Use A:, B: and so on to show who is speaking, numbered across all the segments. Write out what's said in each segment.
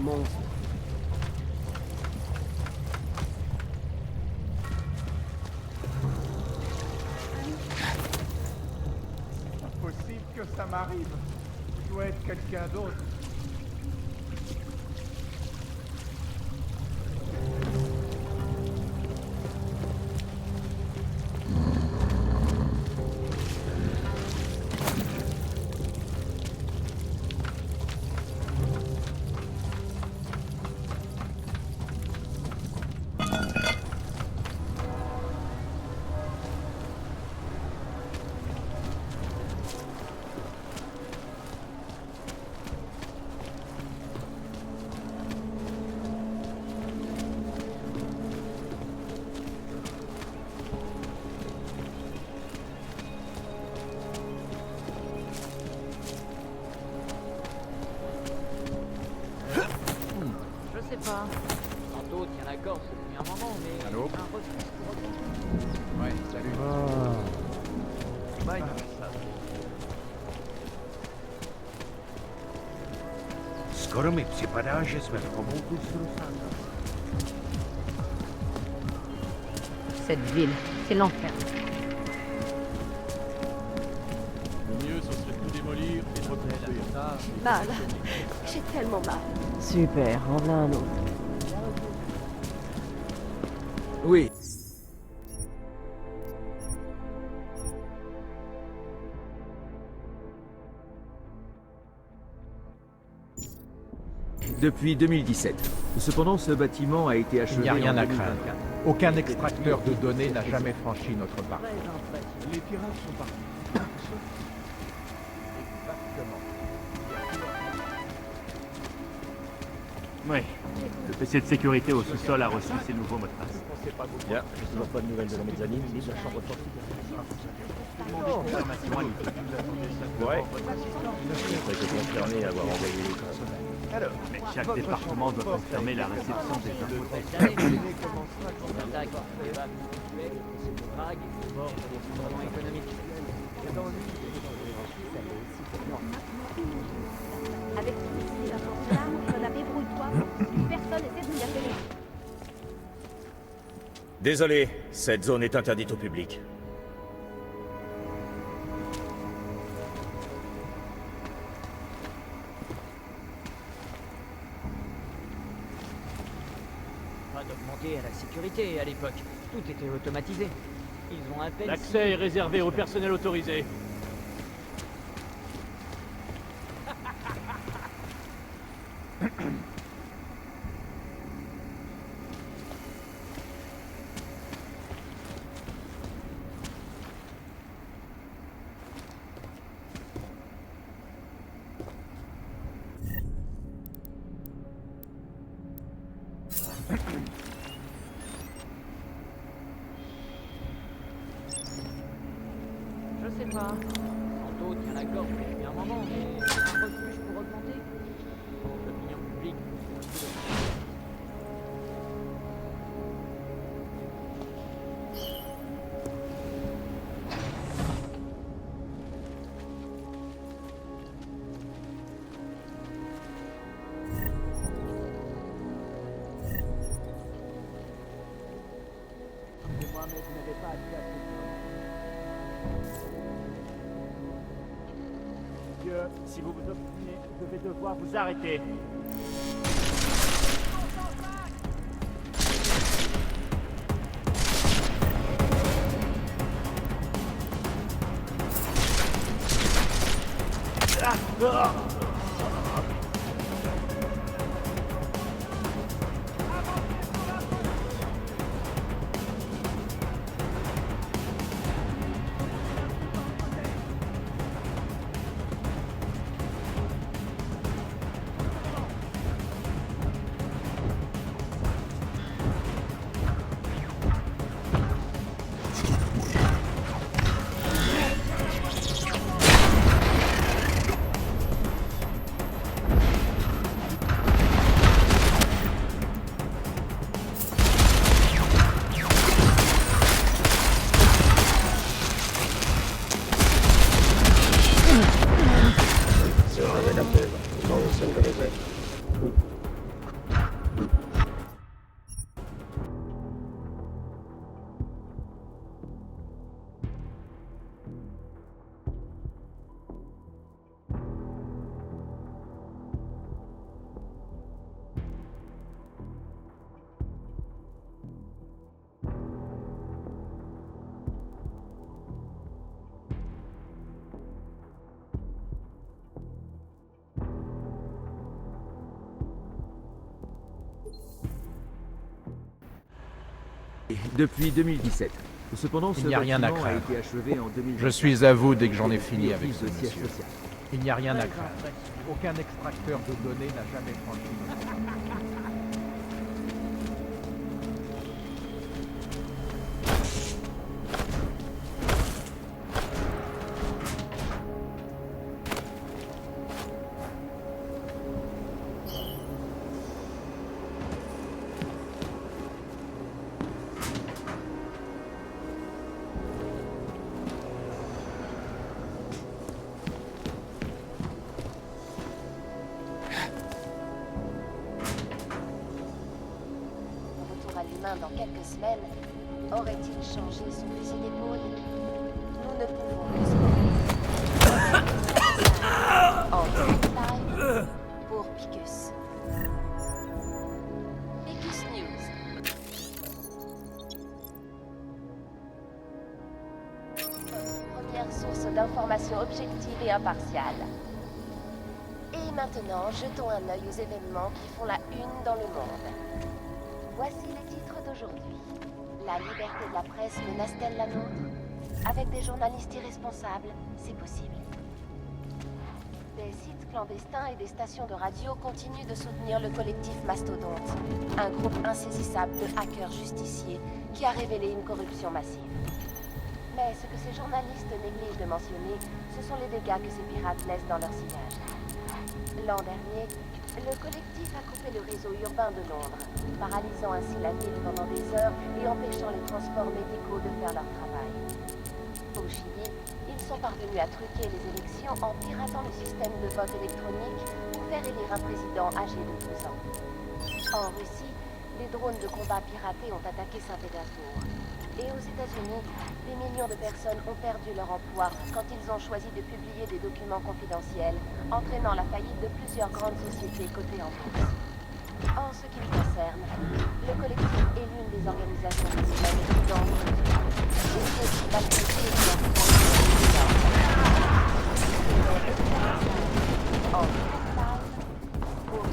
A: monstre.
B: Impossible que ça m'arrive. Je dois être quelqu'un d'autre.
C: Je sais pas. Tantôt, tiens la gorge depuis un moment, mais...
B: Allô?
C: Un refus pour augmenter.
B: Ouais, salut.
D: Mike,
E: Skoro mi připadá, že jsme v komoutu s Rosánem.
F: Cette ville, c'est l'enfer.
D: le mieux, ce serait de tout démolir et de reconstruire.
A: Mal. J'ai tellement mal.
F: Super, en voilà un autre.
G: Oui. Depuis 2017. Cependant, ce bâtiment a été
B: Il
G: achevé
B: n'y a rien
G: en
B: à
G: 2024.
B: craindre. Aucun extracteur de données n'a jamais franchi notre parc.
D: Les pirates sont partis.
B: Exactement.
H: Oui. Le PC de sécurité au sous-sol a reçu ses nouveaux mots de passe.
I: Bien, j'ai toujours pas de nouvelles de la mezzanine ni de la chambre fortifiée.
H: Confirmation à l'issue.
I: Ouais. J'ai été concerné à avoir envoyé les codes.
H: Alors, mais chaque département doit confirmer la réception des infos.
C: Attaque, débat, drague, mort, vraiment économique.
J: Avec tous ces rapports-là, débrouille-toi. Personne essaie de nous appeler.
I: Désolé, cette zone est interdite au public.
C: Pas d'augmenter à la sécurité à l'époque. Tout était automatisé. Ils ont à peine...
H: L'accès est réservé au personnel autorisé.
C: Je sais pas. Tantôt, tient la gorge depuis un moment, mais... Un refuge pour augmenter. L'opinion publique...
D: Moi, mais vous n'avez pas accès à ce
H: Dieu, si vous vous obstinez, je vais devoir vous arrêter.
G: Depuis 2017. Cependant, ce
K: Il n'y a rien à
G: bâtiment a
K: craindre.
G: été achevé en 2020.
K: Je suis à vous dès que j'en ai fini avec ce
G: Le siège
K: monsieur.
G: social.
K: Il n'y a rien à craindre.
B: Aucun extracteur de données n'a jamais franchi notre frontière.
J: Retour à l'humain dans quelques semaines, aurait-il changé son fusil d'épaule? Nous ne pouvons que espérer. En live pour Picus. Picus News. Première source d'information objective et impartiale. Et maintenant, jetons un œil aux événements qui font la une dans le monde. Voici les titres d'aujourd'hui. La liberté de la presse menace-t-elle la nôtre? Avec des journalistes irresponsables, c'est possible. Des sites clandestins et des stations de radio continuent de soutenir le collectif Mastodonte, un groupe insaisissable de hackers justiciers qui a révélé une corruption massive. Mais ce que ces journalistes négligent de mentionner, ce sont les dégâts que ces pirates laissent dans leur sillage. L'an dernier, le collectif a coupé le réseau urbain de Londres, paralysant ainsi la ville pendant des heures et empêchant les transports médicaux de faire leur travail. Au Chili, ils sont parvenus à truquer les élections en piratant le système de vote électronique pour faire élire un président âgé de 12 ans. En Russie, les drones de combat piratés ont attaqué Saint-Pétersbourg. Et aux États-Unis, des millions de personnes ont perdu leur emploi quand ils ont choisi de publier des documents confidentiels, entraînant la faillite de plusieurs grandes sociétés cotées en bourse. En ce qui me concerne, le collectif est l'une des organisations criminelles les plus dangereuses. Et ce, malgré tous les liens en live pour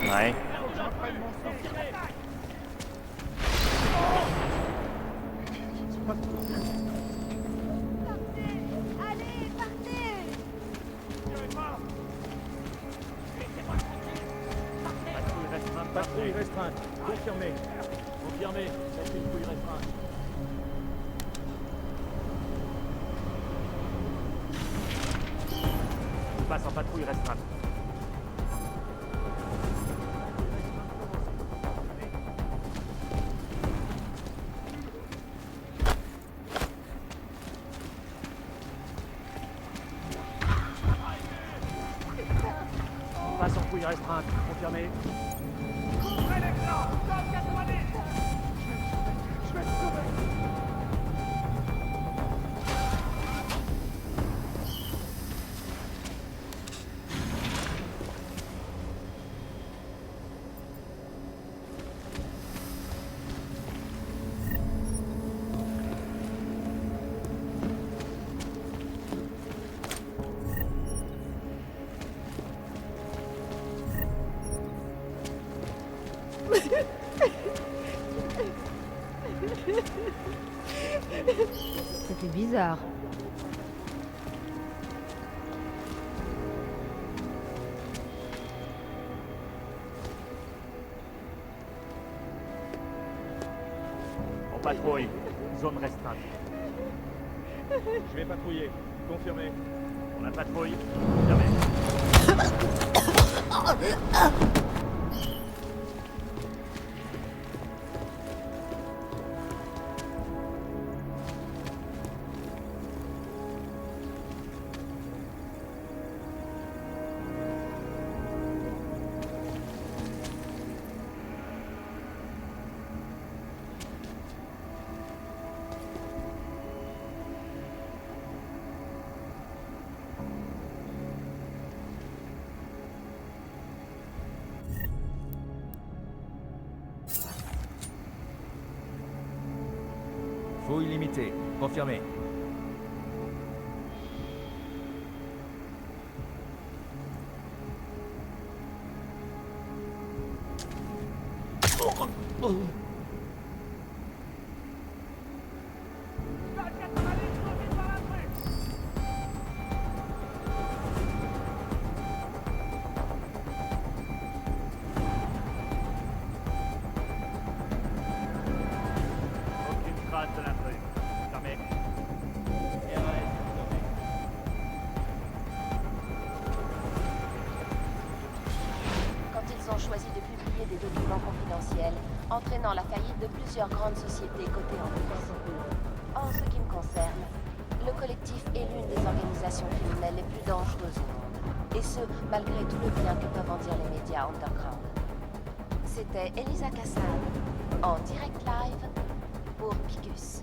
H: Ouais.
J: Allez, partez!
I: Patrouille restreinte. Confirmé. Confirmé. C'est une patrouille restreinte.
H: On passe en patrouille restreinte. Patrouille restreinte, confirmé.
B: Couvrez les flancs. Zone 90. Je vais te sauver.
F: C'était bizarre.
H: On patrouille. Zone restreinte.
I: Je vais patrouiller. Confirmé.
H: On a patrouille. Confirmé.
G: Fouille limitée. Confirmé.
H: Aucune trace de l'intrus. Confirmé.
J: Quand ils ont choisi de publier des documents confidentiels, entraînant la faillite de plusieurs grandes sociétés cotées en bourse. En ce qui me concerne, le collectif est l'une des organisations criminelles les plus dangereuses au monde. Et ce, malgré tout le bien que peuvent en dire les médias underground. C'était Elisa Cassan, en direct live pour Picus.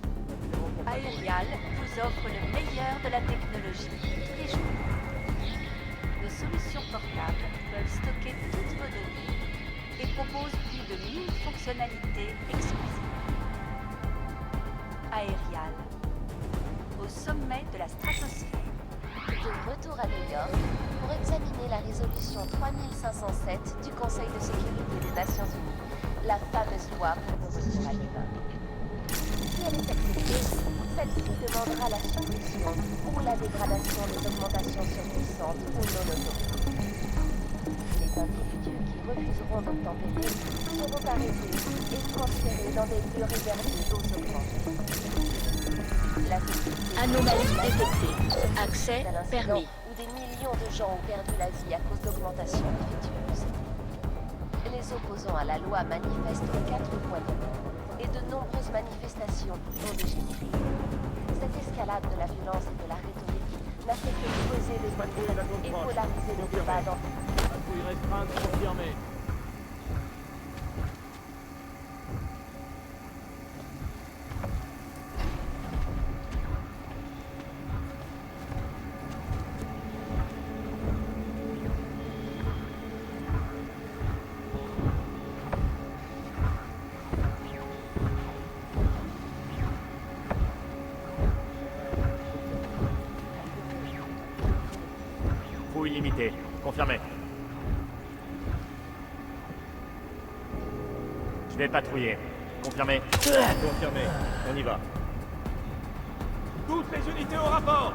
L: Aerial vous offre le meilleur de la technologie tous les jours. Nos solutions portables peuvent stocker toutes vos données et proposent plus de 1000 fonctionnalités exclusives. Aerial, au sommet de la stratosphère.
J: De retour à New York pour examiner la résolution 3507 du Conseil de sécurité des Nations Unies, la fameuse loi pour le retour à l'humain. Si elle est acceptée, celle-ci demandera la suppression ou la dégradation des augmentations surpuissantes ou non autorisées. Les individus qui refuseront d'obtempérer seront arrêtés et transférés dans des lieux réservés aux augmentés. La société
L: Anomalie détectée. Accès
J: d'un incident
L: permis.
J: où des millions de gens ont perdu la vie à cause d'augmentations défectueuses. Les opposants à la loi manifestent aux 4 coins du monde et de nombreuses manifestations ont dégénéré. Cette escalade de la violence et de la rhétorique n'a fait que creuser les embrouilles et polariser le débat dans
D: Patrouille restreinte confirmée.
H: Fouille limitée. Confirmé. Je vais patrouiller. Confirmé.
I: Confirmé. On y va.
H: Toutes les unités au rapport.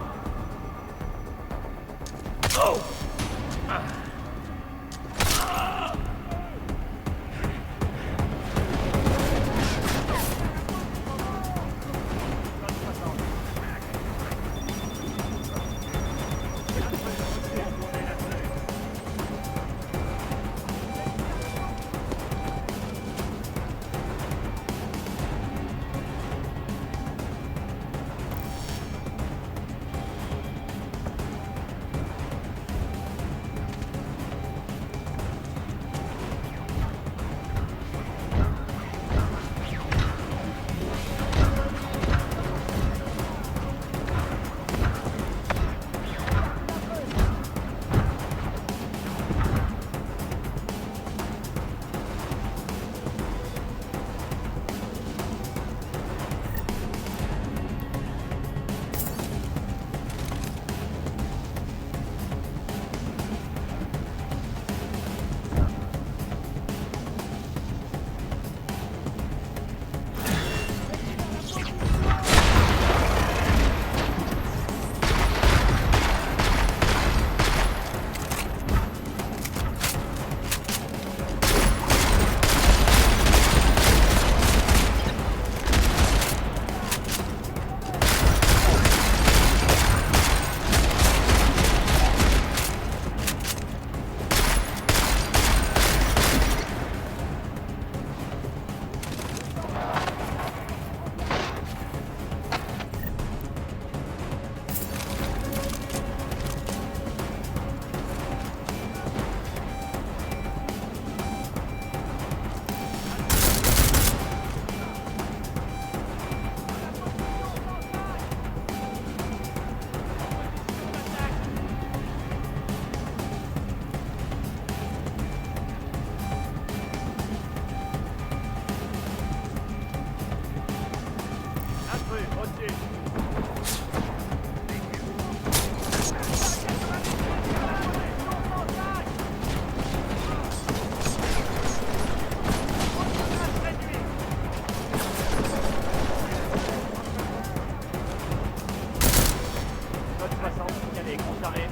H: 60, signalé, confirmé.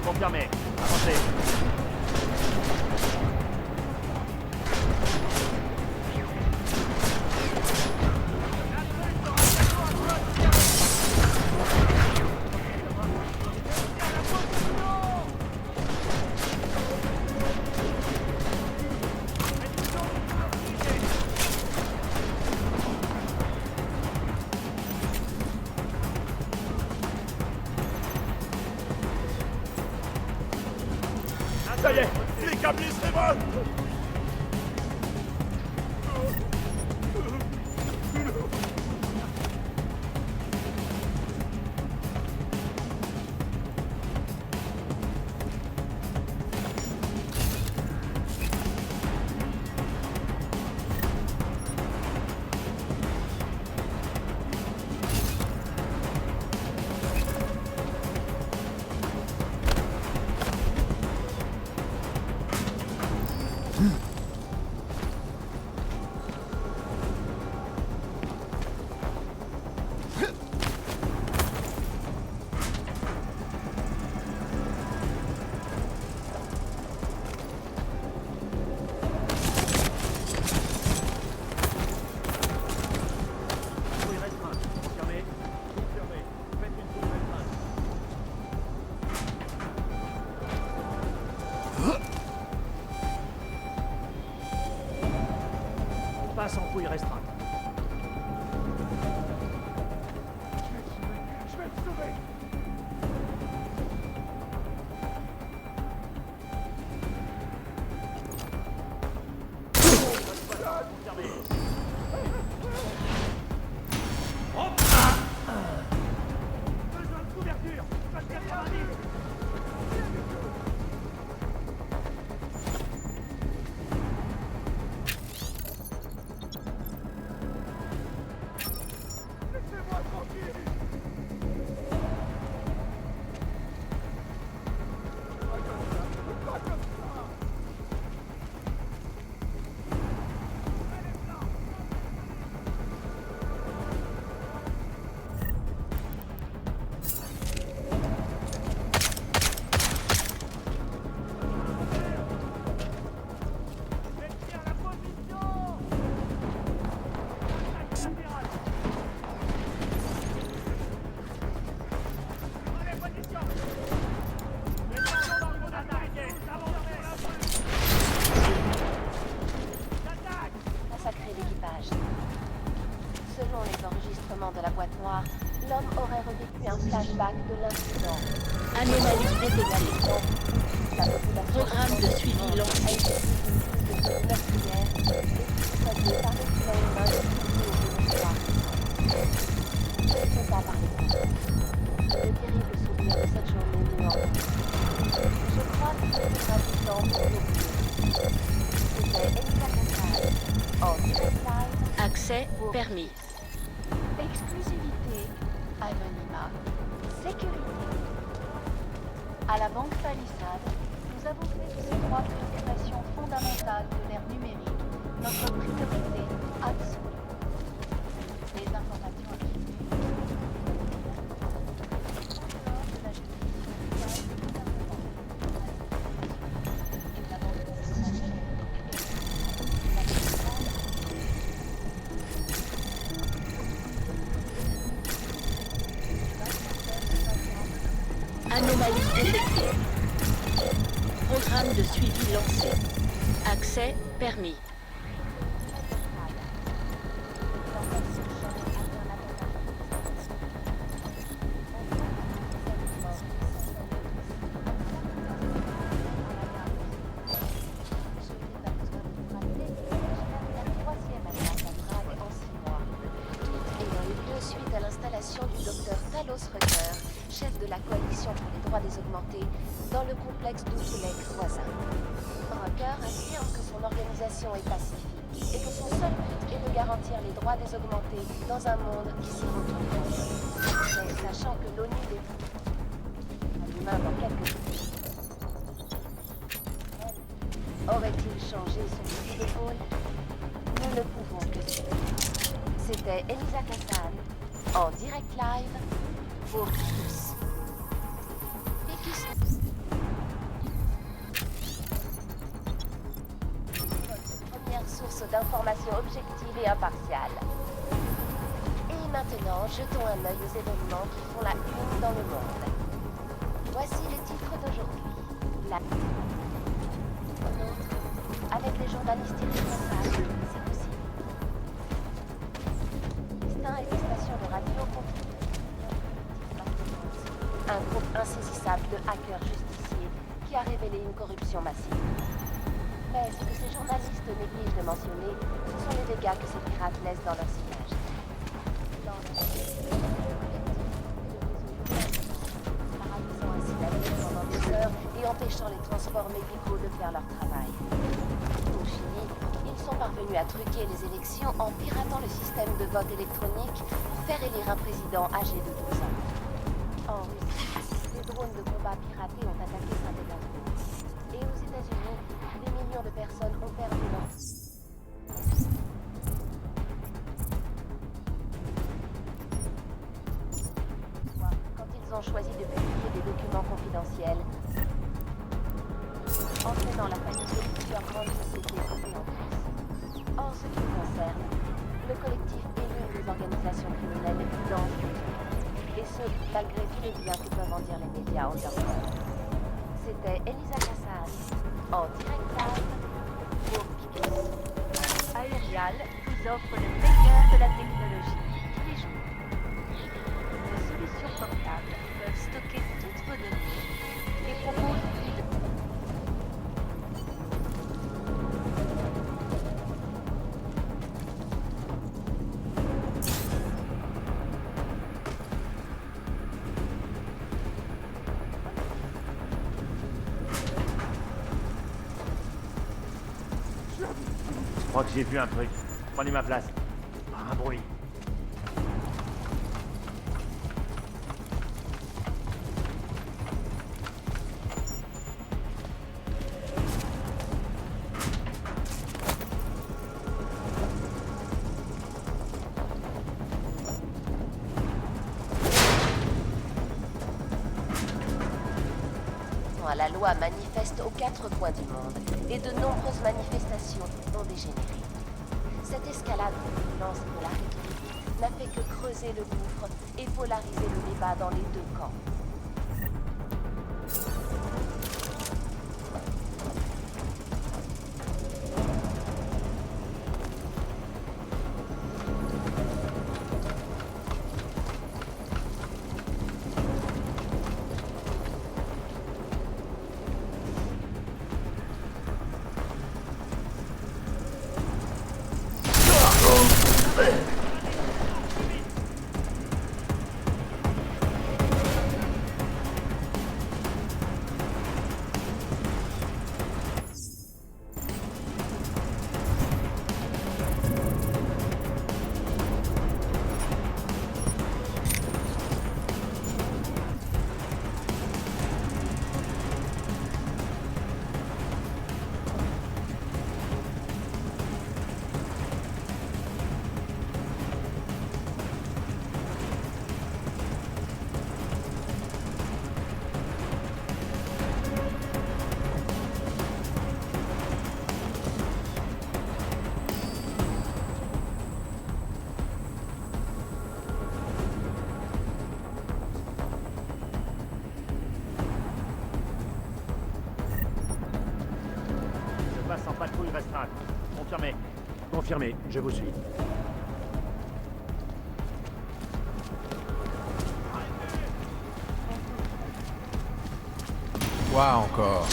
H: Confirmé. Avancez.
B: Ça y est, les câbles se révoltent.
H: Passe en fouille restreinte.
B: Je vais te sauver. Besoin de couverture. Passe 90. Laissez-moi tranquille. Pas comme ça. Faites bien la position. Attaque latérale. Prenez position. Mettez un nom dans le mot d'attaque. Avancez. L'attaque.
J: Massacrer l'équipage. Selon les enregistrements de la boîte noire, l'homme aurait revécu un flashback de l'incident.
L: Anomalie détectée.
J: La population
L: Programme de suivi lancé.
J: de meurtrière exploitée par le Flame Je ne peux pas parler de ça. Le terrible souvenir de cette journée nous hante. Je crois qu'il faudra du temps pour l'oublier. C'était Elisa Conrad, en direct live.
L: Accès permis.
J: Exclusivité, anonymat, sécurité. À la Banque Palisade, nous avons fait de ces trois préoccupations fondamentales de l'ère numérique notre priorité absolue. Les informations accumulées, de la justice sociale et la Banque
L: Anomalie détectée. Programme de suivi lancé. Accès permis.
J: Suite à l'installation du docteur Talos Rucker, chef de la coalition pour les droits des augmentés, dans le complexe d'Outulek voisin. Rucker affirme que son organisation est pacifique et que son seul but est de garantir les droits des augmentés dans un monde qui s'y retrouve. Mais sachant que l'ONU défend l'humain dans quelques minutes, aurait-il changé son fusil d'épaule? Nous ne pouvons que suivre. C'était Elisa Kassan, en direct live pour tous. d'informations objectives et impartiales. Et maintenant, jetons un œil aux événements qui font la une dans le monde. Voici les titres d'aujourd'hui. La nôtre, avec des journalistes irresponsables, c'est possible. Destin et des stations de radio confiées. Un groupe insaisissable de hackers justiciers qui a révélé une corruption massive. Mais ce que ces journalistes négligent de mentionner, ce sont les dégâts que ces pirates laissent dans leur sillage. Paralysant ainsi la ville pendant des heures et empêchant les transports médicaux de faire leur travail. Au Chili, ils sont parvenus à truquer les élections en piratant le système de vote électronique pour faire élire un président âgé de 12 ans. En Russie, des drones de combat piratés ont attaqué Saint-Pétersbourg. Et aux États-Unis, des millions de personnes ont perdu leur vie. Quand ils ont choisi de publier des documents confidentiels, entraînant la faillite de plusieurs grandes sociétés cotées en France. En ce qui nous concerne, le collectif est l'une des organisations criminelles les plus dangereuses. Et ce, malgré tous les biens que peuvent en dire les médias underground. C'était Elisa Cassan, en direct live pour Picus.
L: Aerial vous offre le meilleur de la technologie tous les jours. Nos solutions portables peuvent stocker toutes vos données et proposent plus de...
H: Je crois que j'ai vu un truc. Prenez ma place. Pas un bruit.
J: La loi manifeste aux 4 coins du monde et de nombreuses manifestations ont dégénéré. Cette escalade de violence et de la rhétorique n'a fait que creuser le gouffre et polariser le débat dans les deux camps.
H: Sans patrouille restreinte. Confirmé. Confirmé, je vous suis.
K: Quoi encore?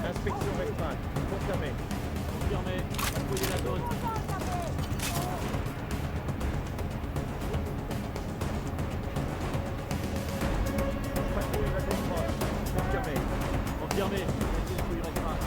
I: Inspection restreinte. Confirmé.
D: Confirmé. Fouillez la zone.
I: Patrouille restreinte. Confirmé.
D: Confirmé. Fouillez restreinte.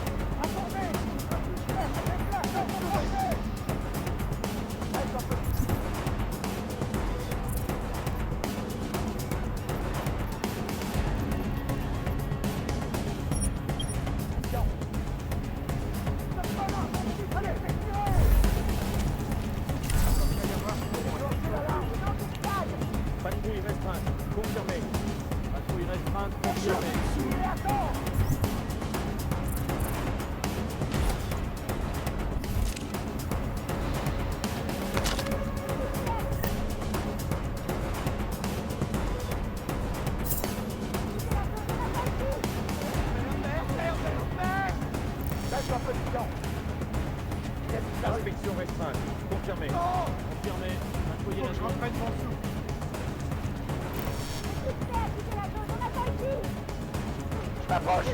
I: Inspection restreinte. Confirmé.
D: Confirmé. Nettoyez la zone.
B: Je m'approche.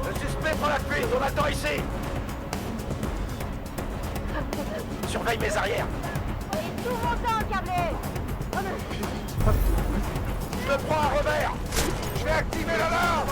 B: Le suspect prend la fuite, on attend ici. Surveille mes arrières.
A: Tout mon temps, câblé.
B: Je me prends un revers. Je vais activer l'alarme.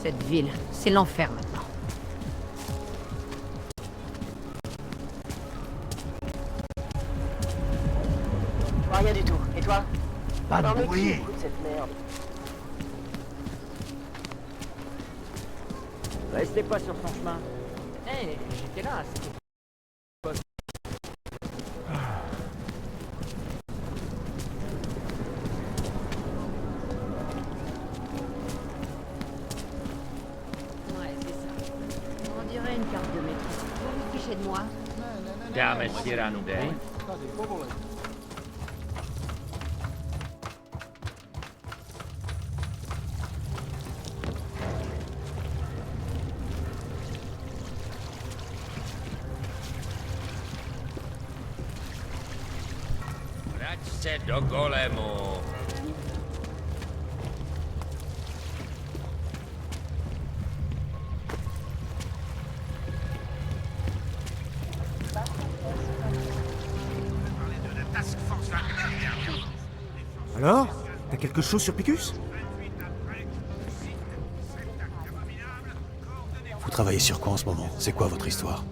F: Cette ville, c'est l'enfer maintenant.
A: Rien du tout. Et toi?
E: Pas
A: Non,
E: de
A: mais
E: bruit.
A: qui écoute cette merde?
C: Restez pas sur son chemin. Eh, j'étais là, c'était...
F: Ouais, c'est ça. On dirait une carte de métro. Vous vous fichez de moi?
I: Dáme si rande.
M: Vrať se do golemu.
N: Alors? T'as quelque chose sur Picus?
O: Vous travaillez sur quoi en ce moment? C'est quoi votre histoire?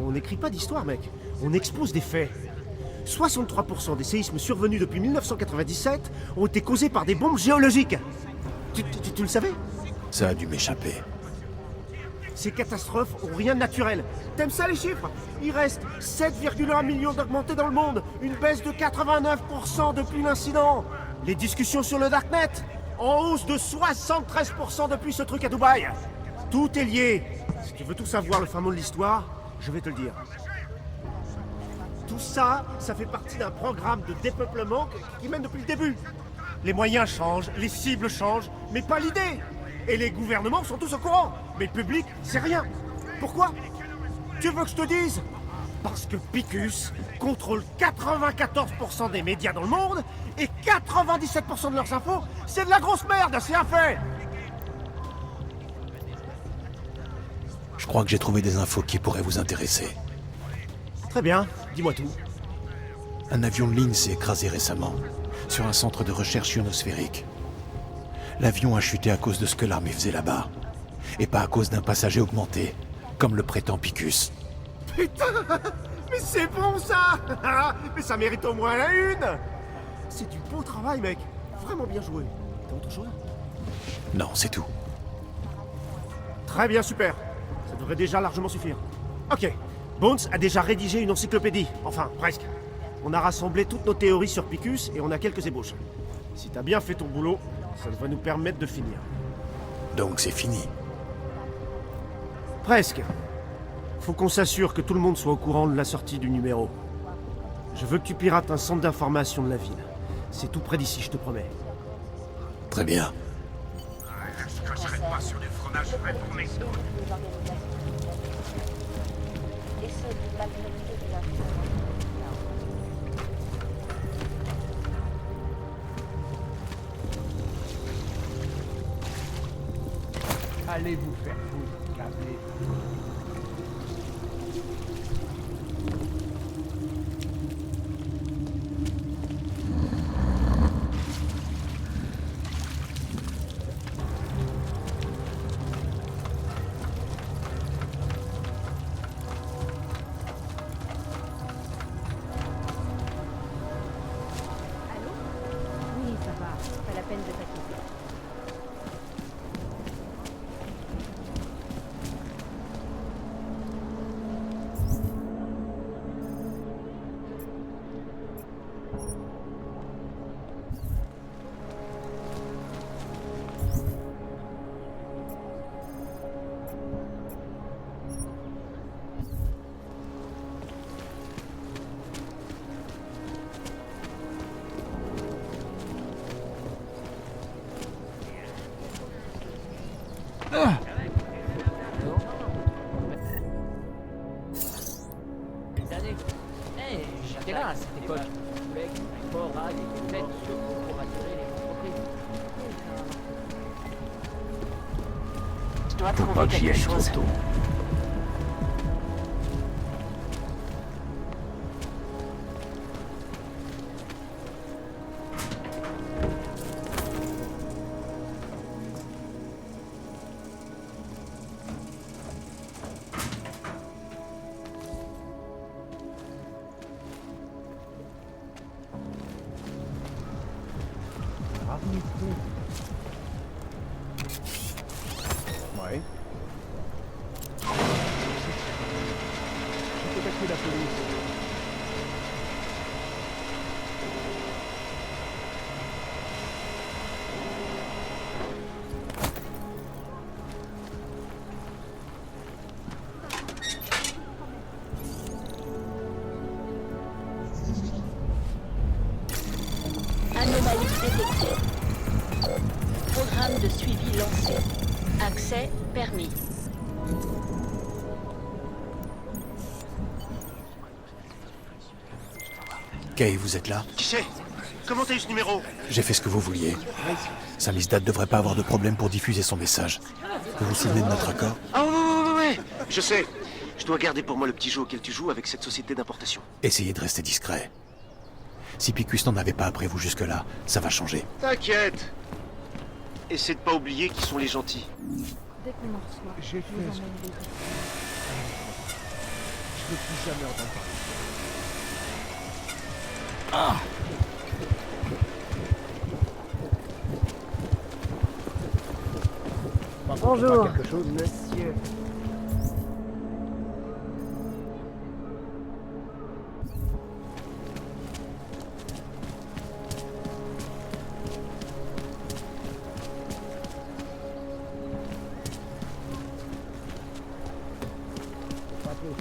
N: On n'écrit pas d'histoire, mec. On expose des faits. 63% des séismes survenus depuis 1997 ont été causés par des bombes géologiques. Tu le savais?
O: Ça a dû m'échapper.
N: Ces catastrophes ont rien de naturel. T'aimes ça les chiffres? Il reste 7,1 millions d'augmentés dans le monde, une baisse de 89% depuis l'incident. Les discussions sur le Darknet, en hausse de 73% depuis ce truc à Dubaï. Tout est lié. Si tu veux tout savoir, le fin mot de l'histoire, je vais te le dire. Tout ça, ça fait partie d'un programme de dépeuplement qui mène depuis le début. Les moyens changent, les cibles changent, mais pas l'idée. Et les gouvernements sont tous au courant, mais le public, c'est rien. Pourquoi? Tu veux que je te dise? Parce que Picus contrôle 94% des médias dans le monde et 97% de leurs infos, c'est de la grosse merde, c'est un fait.
O: Je crois que j'ai trouvé des infos qui pourraient vous intéresser.
N: Très bien, dis-moi tout.
O: Un avion de ligne s'est écrasé récemment, sur un centre de recherche ionosphérique. L'avion a chuté à cause de ce que l'armée faisait là-bas, et pas à cause d'un passager augmenté, comme le prétend Picus.
N: Putain, mais c'est bon ça. Mais ça mérite au moins la une. C'est du beau travail, mec. Vraiment bien joué. T'as autre chose?
O: Non, c'est tout.
N: Très bien, super. Ça devrait déjà largement suffire. Ok, Bones a déjà rédigé une encyclopédie. Enfin, presque. On a rassemblé toutes nos théories sur Picus et on a quelques ébauches. Si t'as bien fait ton boulot, ça devrait nous permettre de finir.
O: Donc c'est fini.
N: Presque. Faut qu'on s'assure que tout le monde soit au courant de la sortie du numéro. Je veux que tu pirates un centre d'information de la ville. C'est tout près d'ici, je te promets.
O: Très bien.
E: Je cracherai pas sur des fromages faits pour mes
J: Et ce, malgré l'idée de l'info.
B: Allez vous faire foutre, câblé.
F: Allô? Oui, ça va. Pas la peine de t'inquiéter.
C: J'étais là à cette époque. Je voulais qu'un fort rail et peut-être surtout pour attirer les entreprises.
A: Je dois trouver quelque chose.
B: Ouais. J'ai contacté la police.
L: Anomalie détectée. Programme de suivi lancé. Accès permis.
O: Kay, vous êtes là?
N: Qui c'est? Comment t'as eu ce numéro?
O: J'ai fait ce que vous vouliez. Samizdat devrait pas avoir de problème pour diffuser son message. Vous vous souvenez de notre accord?
N: Ah ouais. Je sais. Je dois garder pour moi le petit jeu auquel tu joues avec cette société d'importation.
O: Essayez de rester discret. Si Picus n'en avait pas après vous jusque-là, ça va changer.
N: T'inquiète. Essaie de pas oublier qui sont les gentils.
F: Dès qu'on en reçoit,
B: J'ai
F: je vous
B: fait ce
F: emmène les autres.
B: Je ne plus jamais entendre parler.
N: Bonjour.
B: Quelque chose, monsieur.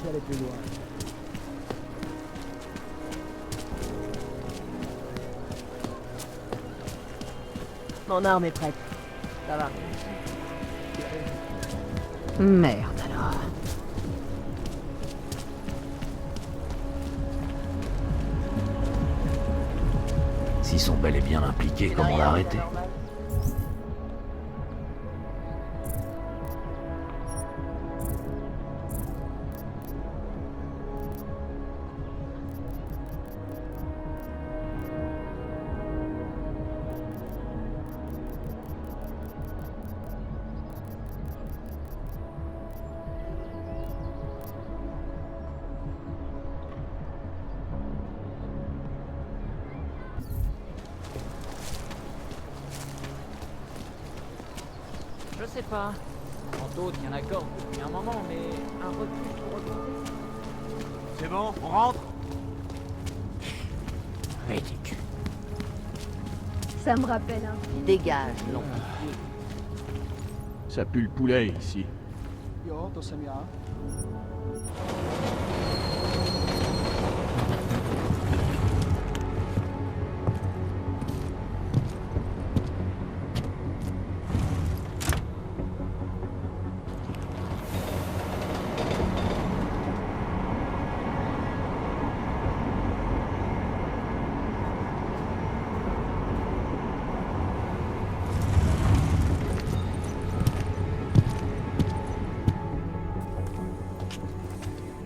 P: aller plus loin.
F: Mon arme est prête. Ça va. Merde alors.
A: S'ils sont bel et bien impliqués, comment l'arrêter?
C: Je sais pas. En d'autres, il y en a encore depuis un moment, mais un refuge pour augmenter.
N: C'est bon, on rentre?
A: Ridicule.
F: Ça me rappelle un film. Dégage, non.
D: Ça pue le poulet ici.
P: Jo, to jsem já.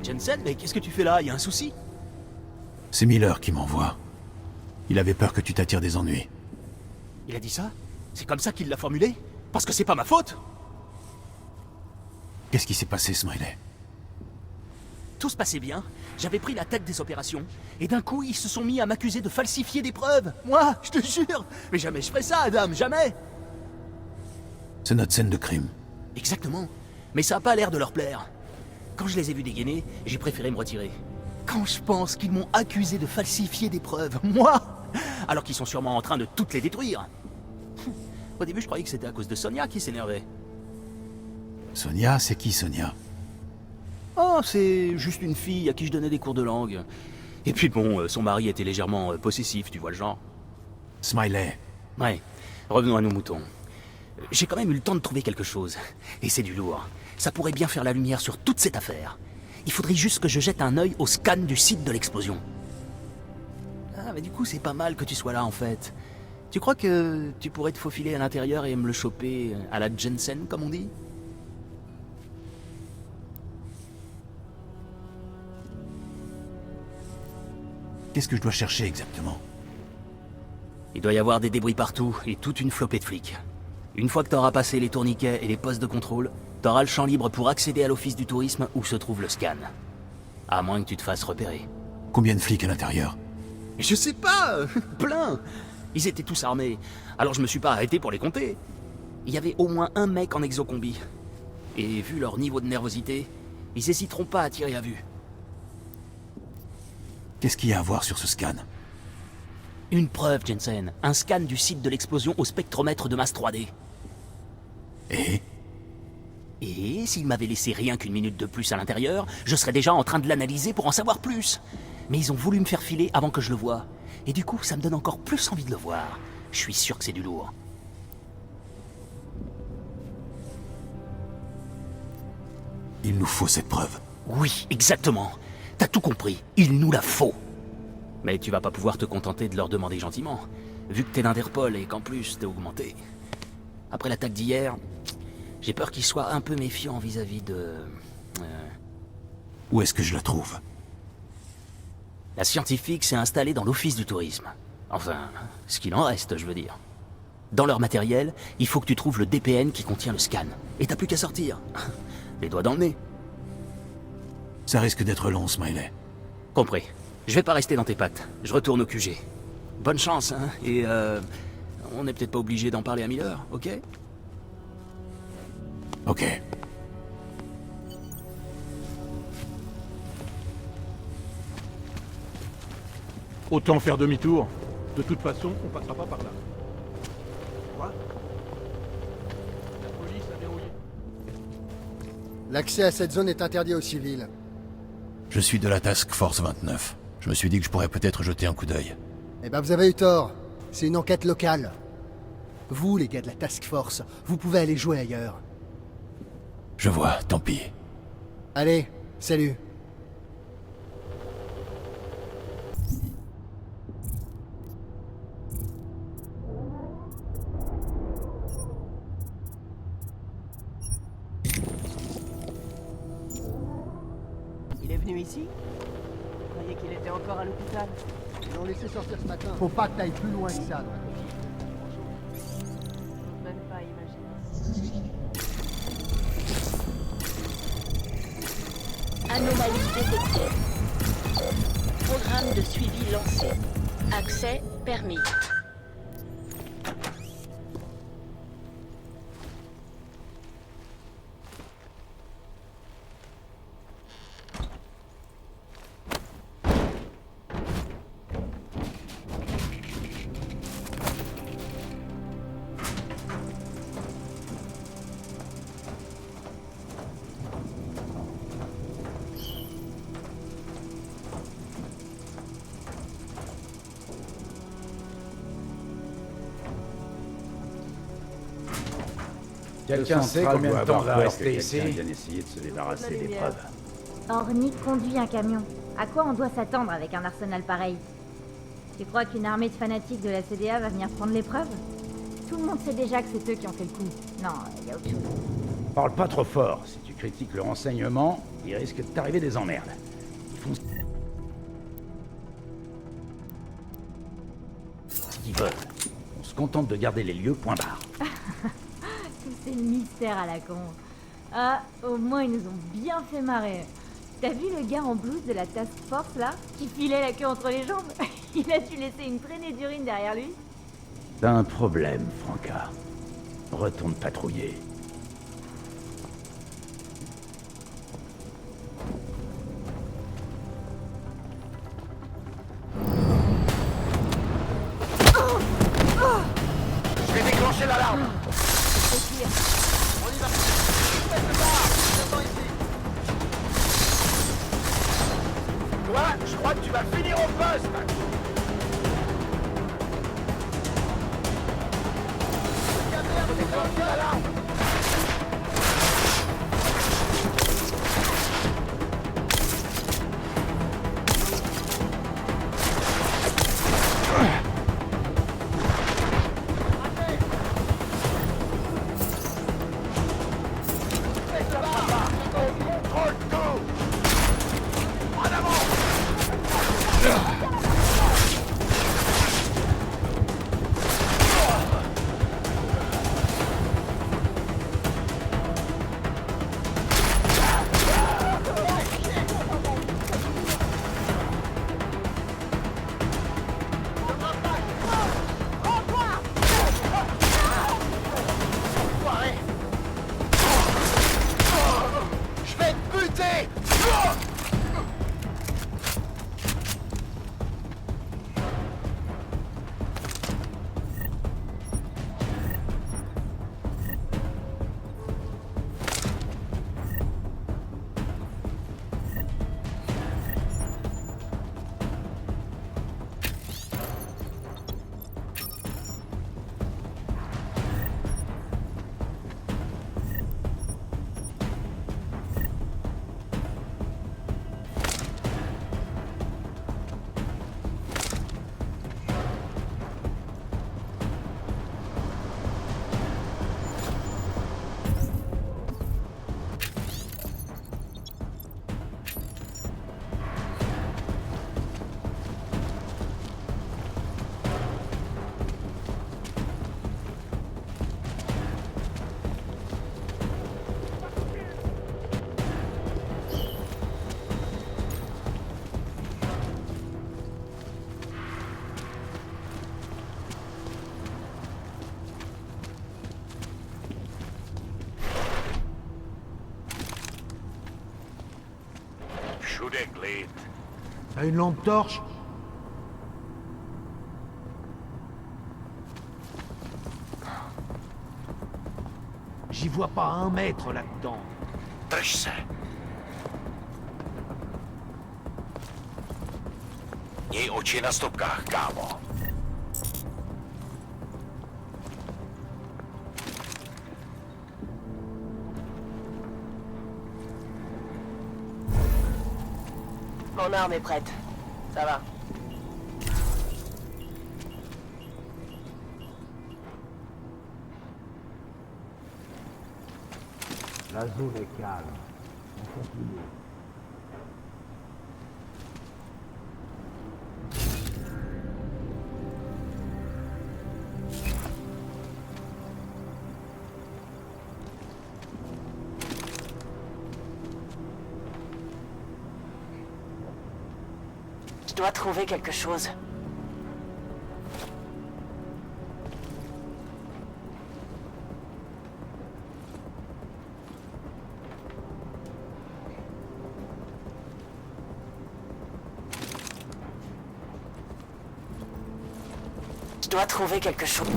Q: Jensen, mais qu'est-ce que tu fais là? Y a un souci?
O: C'est Miller qui m'envoie. Il avait peur que tu t'attires des ennuis.
Q: Il a dit ça? C'est comme ça qu'il l'a formulé? Parce que c'est pas ma faute?
O: Qu'est-ce qui s'est passé, Smiley?
Q: Tout se passait bien. J'avais pris la tête des opérations. Et d'un coup, ils se sont mis à m'accuser de falsifier des preuves. Moi, je te jure. Mais jamais je ferais ça, Adam, jamais.
O: C'est notre scène de crime.
Q: Exactement. Mais ça a pas l'air de leur plaire. Quand je les ai vus dégainer, j'ai préféré me retirer. Quand je pense qu'ils m'ont accusé de falsifier des preuves, moi, alors qu'ils sont sûrement en train de toutes les détruire. Au début, je croyais que c'était à cause de Sonia qui s'énervait.
O: Sonia, c'est qui Sonia?
Q: Oh, c'est juste une fille à qui je donnais des cours de langue. Et puis bon, son mari était légèrement possessif, tu vois le genre.
O: Smiley.
Q: Ouais, revenons à nos moutons. J'ai quand même eu le temps de trouver quelque chose. Et c'est du lourd. Ça pourrait bien faire la lumière sur toute cette affaire. Il faudrait juste que je jette un œil au scan du site de l'explosion. Ah, mais du coup, c'est pas mal que tu sois là, en fait. Tu crois que tu pourrais te faufiler à l'intérieur et me le choper à la Jensen, comme on dit?
O: Qu'est-ce que je dois chercher exactement?
Q: Il doit y avoir des débris partout et toute une flopée de flics. Une fois que t'auras passé les tourniquets et les postes de contrôle, t'auras le champ libre pour accéder à l'office du tourisme où se trouve le scan. À moins que tu te fasses repérer.
O: Combien de flics à l'intérieur?
Q: Je sais pas. Plein. Ils étaient tous armés. Alors je me suis pas arrêté pour les compter. Il y avait au moins un mec en exocombi. Et vu leur niveau de nervosité, ils hésiteront pas à tirer à vue.
O: Qu'est-ce qu'il y a à voir sur ce scan?
Q: Une preuve, Jensen. Un scan du site de l'explosion au spectromètre de masse 3D. Et s'ils m'avaient laissé rien qu'une minute de plus à l'intérieur, je serais déjà en train de l'analyser pour en savoir plus. Mais ils ont voulu me faire filer avant que je le voie. Et du coup, ça me donne encore plus envie de le voir. Je suis sûr que c'est du lourd.
O: Il nous faut cette preuve.
Q: Oui, exactement. T'as tout compris. Il nous la faut. Mais tu vas pas pouvoir te contenter de leur demander gentiment, vu que t'es d'Interpol et qu'en plus t'es augmenté. Après l'attaque d'hier, j'ai peur qu'ils soient un peu méfiants vis-à-vis de...
O: Où est-ce que je la trouve?
Q: La scientifique s'est installée dans l'office du tourisme. Enfin, ce qu'il en reste, je veux dire. Dans leur matériel, il faut que tu trouves le DPN qui contient le scan. Et t'as plus qu'à sortir. Les doigts dans le nez.
O: Ça risque d'être long, Smiley.
Q: Compris. Je vais pas rester dans tes pattes. Je retourne au QG. Bonne chance, hein. Et on n'est peut-être pas obligé d'en parler à Miller, ok?
O: Ok.
D: Autant faire demi-tour. De toute façon, on passera pas par là. Quoi? La police a verrouillé.
P: L'accès à cette zone est interdit aux civils.
O: Je suis de la Task Force 29. Je me suis dit que je pourrais peut-être jeter un coup d'œil.
R: Eh ben vous avez eu tort. C'est une enquête locale. Vous, les gars de la Task Force, vous pouvez aller jouer ailleurs.
O: Je vois, tant pis.
R: Allez, salut.
A: Il est venu ici? Vous croyez qu'il était encore à l'hôpital?
R: Ils l'ont laissé sortir ce matin. Faut pas que t'ailles plus loin que ça dans la copie.
A: Même pas imaginer.
J: Anomalie détectée. Programme de suivi lancé. Accès permis.
K: Quelqu'un sait combien de temps on va rester ici?
I: Quelqu'un vient essayer de se débarrasser des preuves.
S: Ornick conduit un camion. À quoi on doit s'attendre avec un arsenal pareil? Tu crois qu'une armée de fanatiques de la CDA va venir prendre les preuves? Tout le monde sait déjà que c'est eux qui ont fait le coup. Non, il y a autre chose.
I: Parle pas trop fort. Si tu critiques le renseignement, il risque de t'arriver des emmerdes. Ils font ce qu'ils veulent. On se contente de garder les lieux, point barre.
S: Tous ces mystères à la con. Ah, au moins ils nous ont bien fait marrer. T'as vu le gars en blouse de la Task Force là, qui filait la queue entre les jambes? Il a dû laisser une traînée d'urine derrière lui.
I: T'as un problème, Franca. Retourne patrouiller.
N: Je vais déclencher l'alarme.
A: On y va. Faites le bar. J'attends ici.
N: Toi, je crois que tu vas finir au poste. Déclencher l'alarme.
E: T'as une lampe torche? J'y vois pas un mètre là-dedans.
N: Je sais.
I: Měj oči na stopkách, kámo.
A: Mon arme est prête. Ça va.
E: La zone est calme. On continue.
A: Je dois trouver quelque chose. Je dois trouver quelque chose.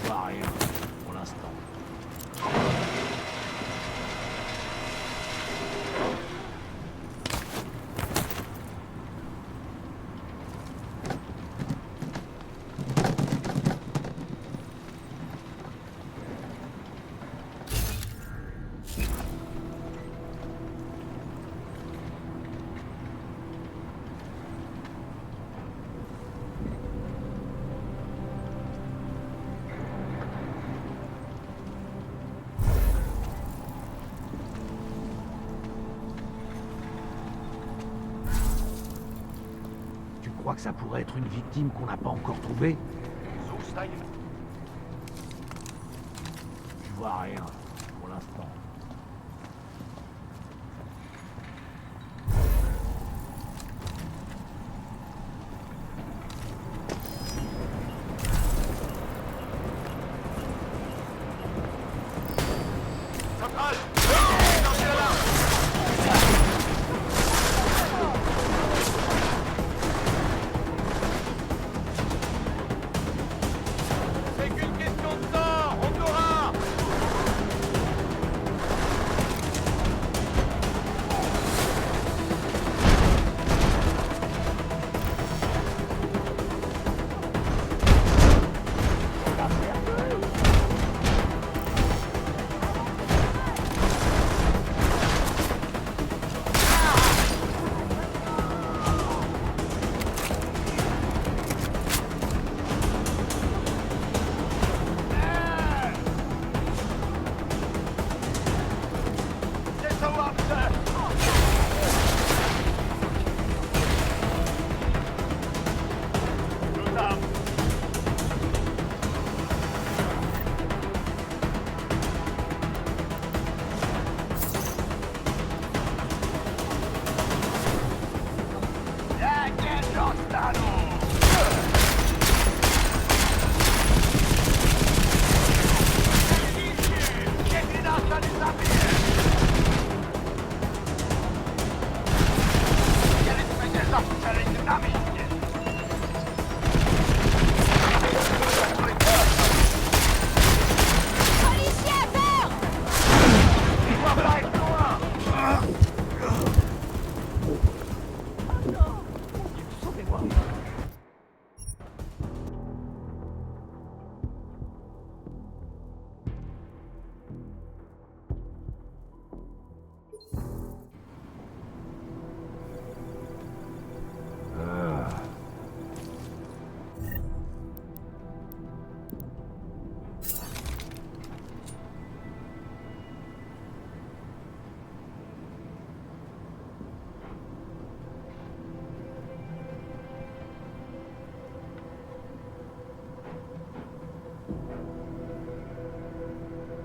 E: Rien, pour l'instant. Tu crois que ça pourrait être une victime qu'on n'a pas encore trouvée? Je vois rien, pour l'instant.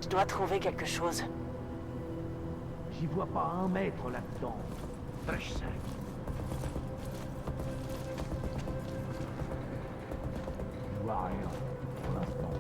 J: Je dois trouver quelque chose.
E: J'y vois pas 1 mètre là-dedans. Fresh sec. Je vois rien pour l'instant.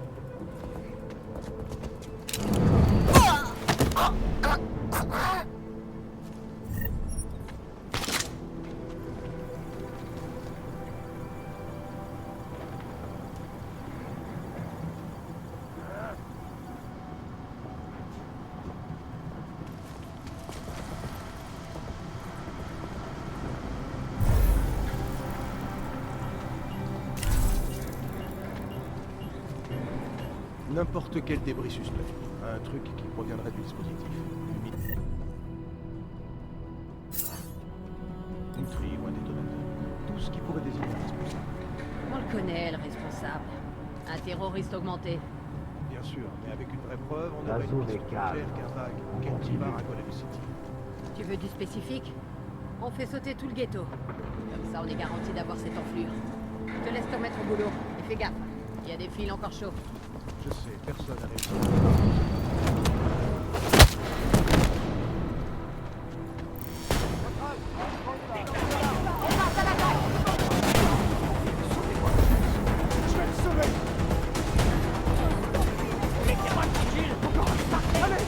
D: N'importe quel débris suspect. Un truc qui proviendrait du dispositif. Une trille ou un détonateur. Tout ce qui pourrait désigner un responsable.
F: On le connaît, le responsable. Un terroriste augmenté.
D: Bien sûr, mais avec une vraie preuve, on aurait une piste plus claire qu'un vague cultivar à Golem City.
F: Tu veux du spécifique? On fait sauter tout le ghetto. Comme ça, on est garanti d'avoir cette enflure. Je te laisse te remettre au boulot. Et fais gaffe, il y a des fils encore chauds.
D: Je sais, personne n'a réussi.
B: Je vais le sauver. Laissez-moi tranquille. Encore un sac. Allez.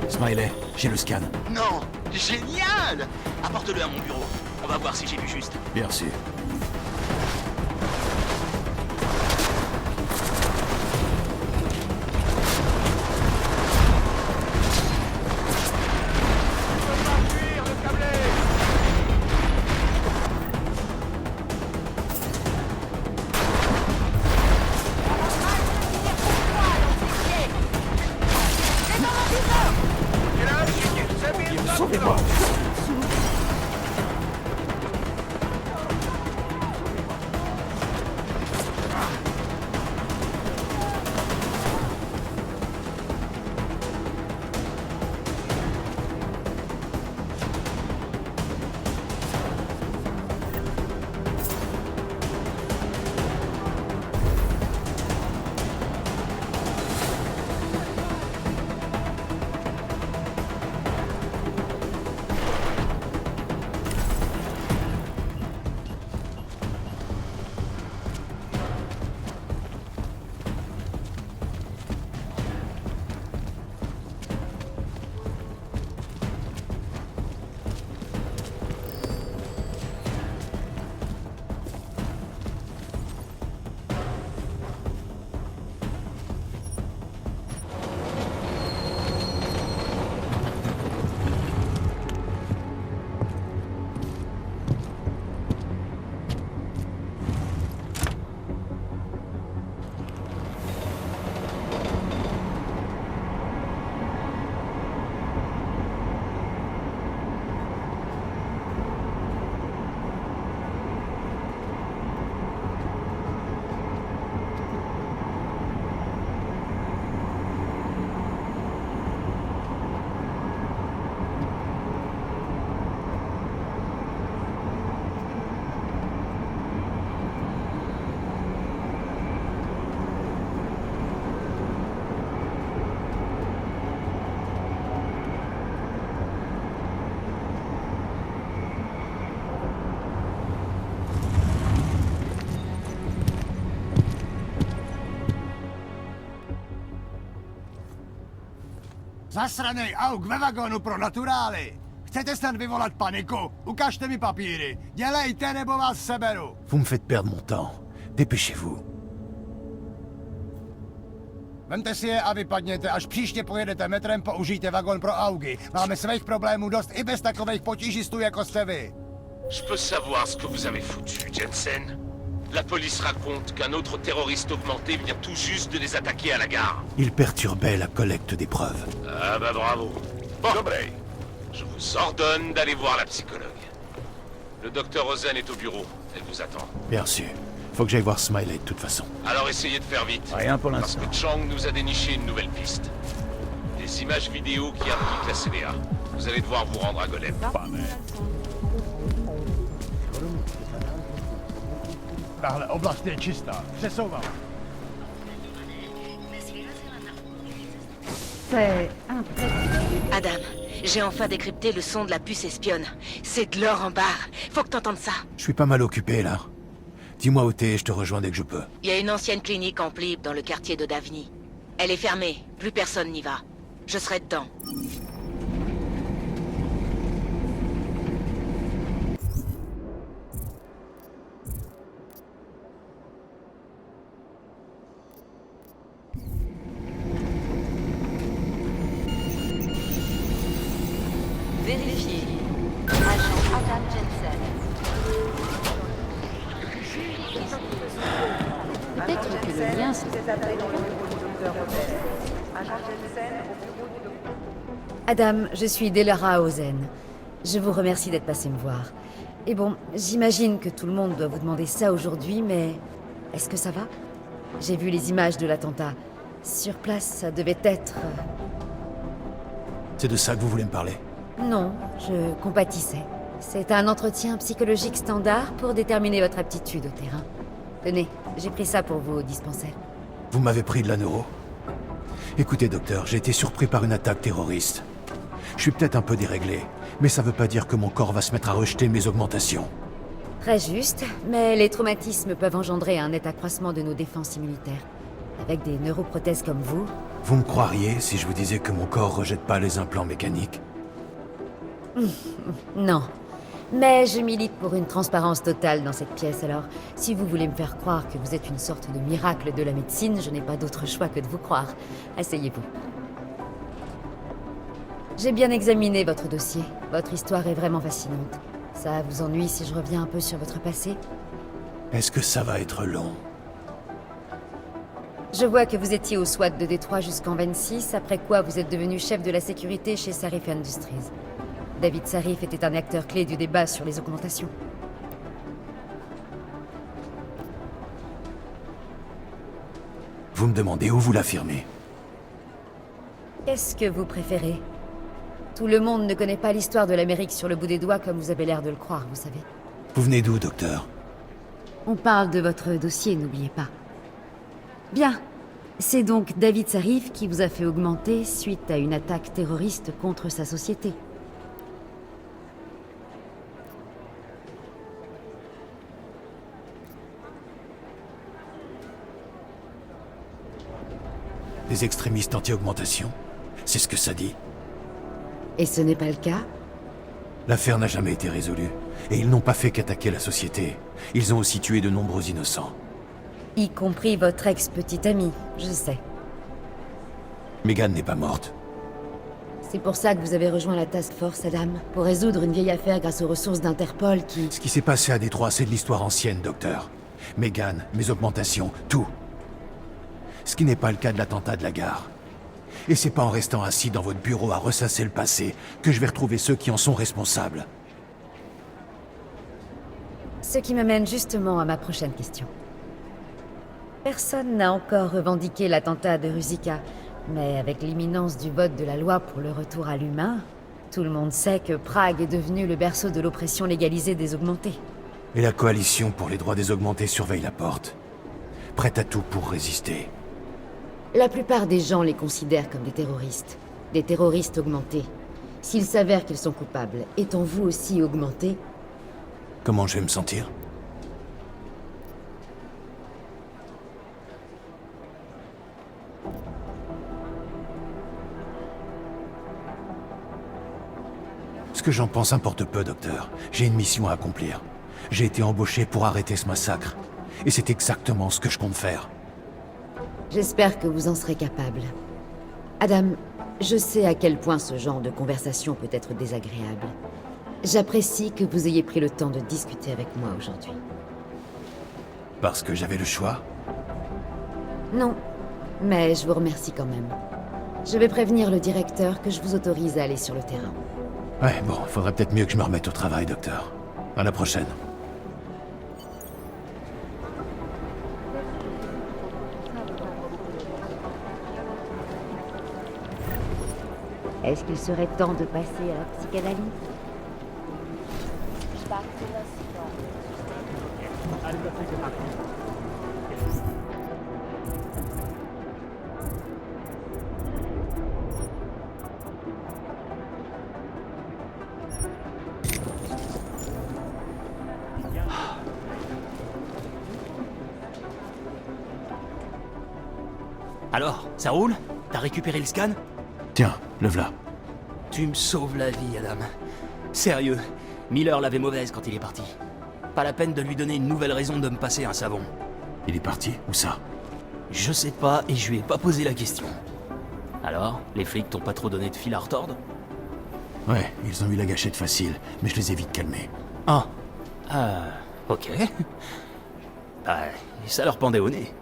O: Smiley, j'ai le scan.
Q: Non! Génial! Apporte-le à mon bureau. On va voir si j'ai vu juste.
O: Bien sûr.
B: Sauvez-moi.
N: Zasranej auk ve vagonu pro naturály! Chcete snad vyvolat paniku? Ukažte mi papíry. Dělejte, nebo vás seberu.
O: Vous me faites perdre mon temps. Dépêchez-vous.
N: Vemte si je a vypadněte, až příště pojedete metrem, použijte vagon pro augy. Máme svých problémů dost i bez takových potížistů, jako jste vy.
T: Je peux savoir ce que vous avez foutu, Jensen? La police raconte qu'un autre terroriste augmenté vient tout juste de les attaquer à la gare.
O: Il perturbait la collecte des preuves.
T: Ah bah bravo. Bon, je vous ordonne d'aller voir la psychologue. Le docteur Rosen est au bureau. Elle vous attend.
O: Bien sûr. Faut que j'aille voir Smiley de toute façon.
T: Alors essayez de faire vite.
I: Rien pour l'instant.
T: Parce que Chang nous a déniché une nouvelle piste. Des images vidéo qui impliquent la CDA. Vous allez devoir vous rendre à Golem.
E: Byle, oblast je čistá. Přesouvám.
U: C'est impressionnant.
L: Adam, j'ai enfin décrypté le son de la puce espionne. C'est de l'or en barre. Faut que t'entendes ça.
O: Je suis pas mal occupé, là. Dis-moi où t'es et je te rejoins dès que je peux.
L: Il y a une ancienne clinique en Plib dans le quartier de Davni. Elle est fermée. Plus personne n'y va. Je serai dedans.
J: Vérifiez. Agent Adam Jensen.
U: Peut-être que le lien se...
V: Adam, je suis Delara Ozen. Je vous remercie d'être passé me voir. Et bon, j'imagine que tout le monde doit vous demander ça aujourd'hui, mais... Est-ce que ça va? J'ai vu les images de l'attentat. Sur place, ça devait être...
O: C'est de ça que vous voulez me parler?
V: Non, je compatissais. C'est un entretien psychologique standard pour déterminer votre aptitude au terrain. Tenez, j'ai pris ça pour vous au dispensaire.
O: Vous m'avez pris de la neuro? Écoutez, docteur, j'ai été surpris par une attaque terroriste. Je suis peut-être un peu déréglé, mais ça veut pas dire que mon corps va se mettre à rejeter mes augmentations.
V: Très juste, mais les traumatismes peuvent engendrer un net accroissement de nos défenses immunitaires. Avec des neuroprothèses comme vous...
O: Vous me croiriez si je vous disais que mon corps rejette pas les implants mécaniques?
V: Non. Mais je milite pour une transparence totale dans cette pièce, alors si vous voulez me faire croire que vous êtes une sorte de miracle de la médecine, je n'ai pas d'autre choix que de vous croire. Asseyez-vous. J'ai bien examiné votre dossier. Votre histoire est vraiment fascinante. Ça vous ennuie si je reviens un peu sur votre passé?
O: Est-ce que ça va être long?
V: Je vois que vous étiez au SWAT de Détroit jusqu'en 26, après quoi vous êtes devenu chef de la sécurité chez Sarif Industries. David Sarif était un acteur clé du débat sur les augmentations.
O: Vous me demandez où vous l'affirmez?
V: Qu'est-ce que vous préférez? Tout le monde ne connaît pas l'histoire de l'Amérique sur le bout des doigts comme vous avez l'air de le croire, vous savez.
O: Vous venez d'où, docteur?
V: On parle de votre dossier, n'oubliez pas. Bien. C'est donc David Sarif qui vous a fait augmenter suite à une attaque terroriste contre sa société.
O: Des extrémistes anti-augmentation? C'est ce que ça dit.
V: Et ce n'est pas le cas?
O: L'affaire n'a jamais été résolue. Et ils n'ont pas fait qu'attaquer la société. Ils ont aussi tué de nombreux innocents.
V: Y compris votre ex-petite amie, je sais.
O: Megan n'est pas morte.
V: C'est pour ça que vous avez rejoint la Task Force, Adam. Pour résoudre une vieille affaire grâce aux ressources d'Interpol qui...
O: Ce qui s'est passé à Détroit, c'est de l'histoire ancienne, docteur. Megan, mes augmentations, tout. Ce qui n'est pas le cas de l'attentat de la gare. Et c'est pas en restant assis dans votre bureau à ressasser le passé que je vais retrouver ceux qui en sont responsables.
V: Ce qui m'amène justement à ma prochaine question. Personne n'a encore revendiqué l'attentat de Ruzica, mais avec l'imminence du vote de la loi pour le retour à l'humain, tout le monde sait que Prague est devenu le berceau de l'oppression légalisée des augmentés.
O: Et la coalition pour les droits des augmentés surveille la porte. Prête à tout pour résister.
V: La plupart des gens les considèrent comme des terroristes augmentés. S'il s'avère qu'ils sont coupables, étant vous aussi augmentés?
O: Comment je vais me sentir? Ce que j'en pense importe peu, docteur. J'ai une mission à accomplir. J'ai été embauché pour arrêter ce massacre. Et c'est exactement ce que je compte faire.
V: J'espère que vous en serez capable. Adam, je sais à quel point ce genre de conversation peut être désagréable. J'apprécie que vous ayez pris le temps de discuter avec moi aujourd'hui.
O: Parce que j'avais le choix?
V: Non, mais je vous remercie quand même. Je vais prévenir le directeur que je vous autorise à aller sur le terrain.
O: Ouais, bon, faudrait peut-être mieux que je me remette au travail, docteur. À la prochaine.
U: Est-ce qu'il serait temps de passer à la psychanalyse?
J: Part de l'incident.
Q: Alors, ça roule? T'as récupéré le scan?
O: Tiens, le v'là.
Q: Tu me sauves la vie, Adam. Sérieux, Miller l'avait mauvaise quand il est parti. Pas la peine de lui donner une nouvelle raison de me passer un savon.
O: Il est parti, où ça?
Q: Je sais pas et je lui ai pas posé la question. Alors, les flics t'ont pas trop donné de fil à retordre?
O: Ouais, ils ont eu la gâchette facile, mais je les ai vite calmés.
Q: Ah. Ok. Ça leur pendait au nez.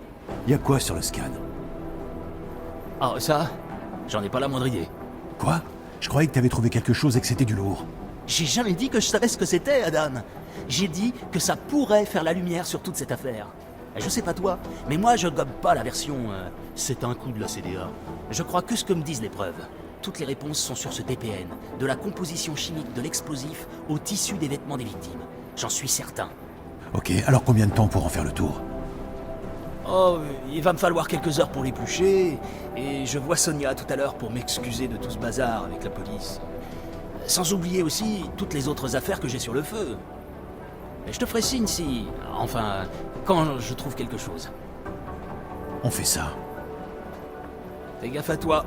O: Y a quoi sur le scan?
Q: Ah, ça, j'en ai pas la moindre idée.
O: Quoi? Je croyais que t'avais trouvé quelque chose et que c'était du lourd.
Q: J'ai jamais dit que je savais ce que c'était, Adam. J'ai dit que ça pourrait faire la lumière sur toute cette affaire. Je sais pas toi, mais moi je gobe pas la version c'est un coup de la CDA. Je crois que ce que me disent les preuves. Toutes les réponses sont sur ce TPN, de la composition chimique de l'explosif au tissu des vêtements des victimes. J'en suis certain.
O: Ok, alors combien de temps pour en faire le tour?
Q: Oh, il va me falloir quelques heures pour l'éplucher, et je vois Sonia tout à l'heure pour m'excuser de tout ce bazar avec la police. Sans oublier aussi toutes les autres affaires que j'ai sur le feu. Et je te ferai signe si... Enfin, quand je trouve quelque chose.
O: On fait ça.
Q: Fais gaffe à toi.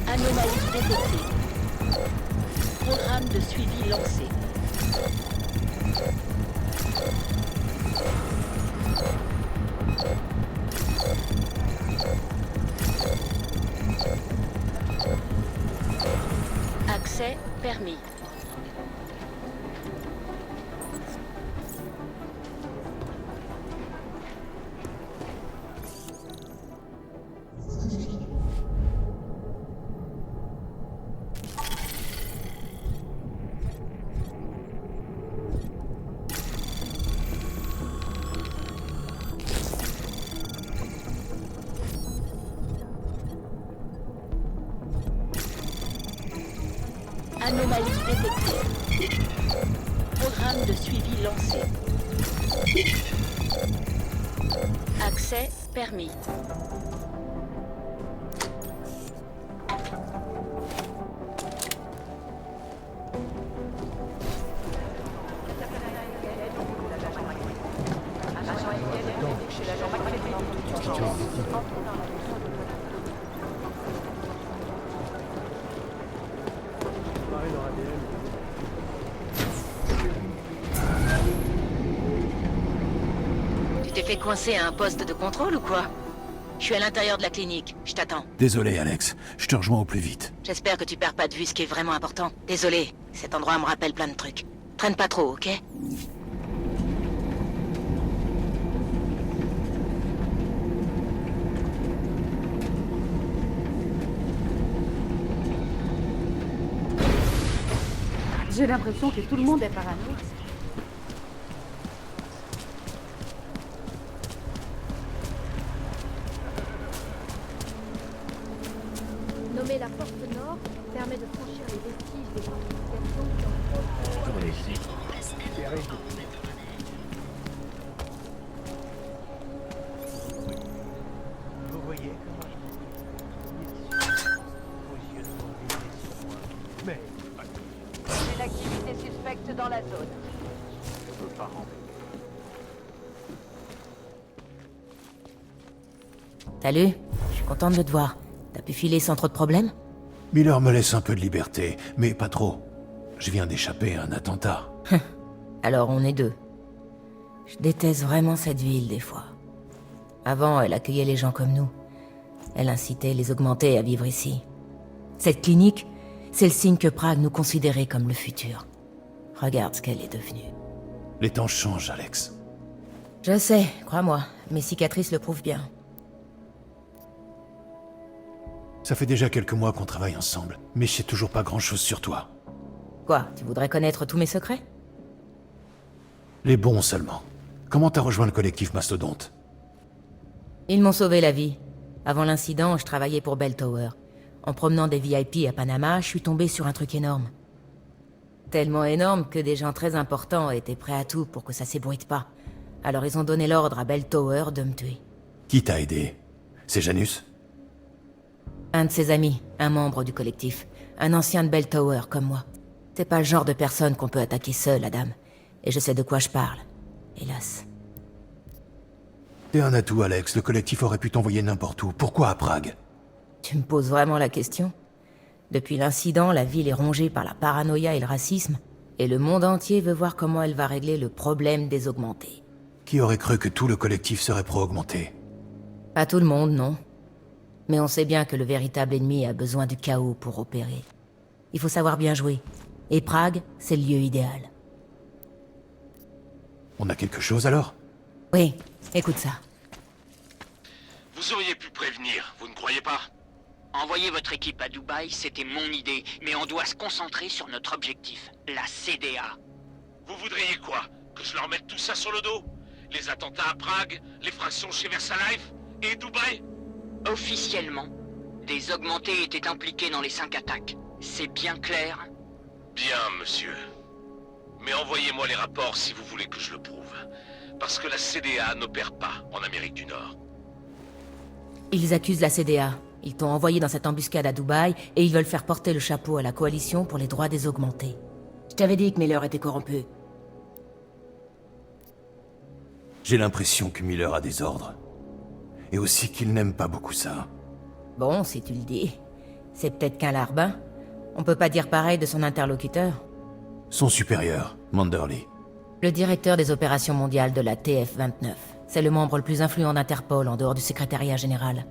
L: Anomalie détectée. Programme de suivi lancé. Accès permis. Anomalie détectée. Programme de suivi lancé. Accès permis. Tu t'es fait coincer à un poste de contrôle ou quoi? Je suis à l'intérieur de la clinique, je t'attends.
O: Désolé, Alex. Je te rejoins au plus vite.
L: J'espère que tu perds pas de vue ce qui est vraiment important. Désolé, cet endroit me rappelle plein de trucs. Traîne pas trop, ok?
U: J'ai l'impression que tout le monde est paranoïaque.
F: Nommer la porte nord permet de franchir les vestiges des fortifications
E: Comme ici.
N: Vous voyez Mais...
L: J'ai l'activité suspecte dans la zone.
N: Je peux pas rentrer.
G: Salut, je suis contente de te voir. T'as pu filer sans trop de problèmes?
O: Miller me laisse un peu de liberté, mais pas trop. Je viens d'échapper à un attentat.
G: Alors on est deux. Je déteste vraiment cette ville des fois. Avant, elle accueillait les gens comme nous. Elle incitait les augmentés à vivre ici. Cette clinique, c'est le signe que Prague nous considérait comme le futur. Regarde ce qu'elle est devenue.
O: Les temps changent, Alex.
G: Je sais, crois-moi. Mes cicatrices le prouvent bien.
O: Ça fait déjà quelques mois qu'on travaille ensemble, mais je sais toujours pas grand-chose sur toi.
G: Quoi, tu voudrais connaître tous mes secrets?
O: Les bons seulement. Comment t'as rejoint le collectif Mastodonte?
G: Ils m'ont sauvé la vie. Avant l'incident, je travaillais pour Bell Tower. En promenant des VIP à Panama, je suis tombé sur un truc énorme. Tellement énorme que des gens très importants étaient prêts à tout pour que ça s'ébruite pas. Alors ils ont donné l'ordre à Bell Tower de me tuer.
O: Qui t'a aidé? C'est Janus?
G: Un de ses amis, un membre du collectif. Un ancien de Bell Tower, comme moi. C'est pas le genre de personne qu'on peut attaquer seul, Adam. Et je sais de quoi je parle. Hélas.
O: T'es un atout, Alex. Le collectif aurait pu t'envoyer n'importe où. Pourquoi à Prague?
G: Tu me poses vraiment la question? Depuis l'incident, la ville est rongée par la paranoïa et le racisme, et le monde entier veut voir comment elle va régler le problème des augmentés.
O: Qui aurait cru que tout le collectif serait pro-augmenté?
G: Pas tout le monde, non. Mais on sait bien que le véritable ennemi a besoin du chaos pour opérer. Il faut savoir bien jouer. Et Prague, c'est le lieu idéal.
O: On a quelque chose alors?
G: Oui, écoute ça.
T: Vous auriez pu prévenir, vous ne croyez pas?
Q: Envoyer votre équipe à Dubaï, c'était mon idée, mais on doit se concentrer sur notre objectif, la CDA.
T: Vous voudriez quoi? Que je leur mette tout ça sur le dos? Les attentats à Prague, les fractions chez VersaLife et Dubaï?
Q: Officiellement, des augmentés étaient impliqués dans les 5 attaques. C'est bien clair?
T: Bien, monsieur. Mais envoyez-moi les rapports si vous voulez que je le prouve. Parce que la CDA n'opère pas en Amérique du Nord.
G: Ils accusent la CDA. Ils t'ont envoyé dans cette embuscade à Dubaï et ils veulent faire porter le chapeau à la coalition pour les droits des augmentés. Je t'avais dit que Miller était corrompu.
O: J'ai l'impression que Miller a des ordres. Et aussi qu'il n'aime pas beaucoup ça.
G: Bon, si tu le dis. C'est peut-être qu'un larbin. On peut pas dire pareil de son interlocuteur.
O: Son supérieur, Manderly.
G: Le directeur des opérations mondiales de la TF-29. C'est le membre le plus influent d'Interpol en dehors du secrétariat général.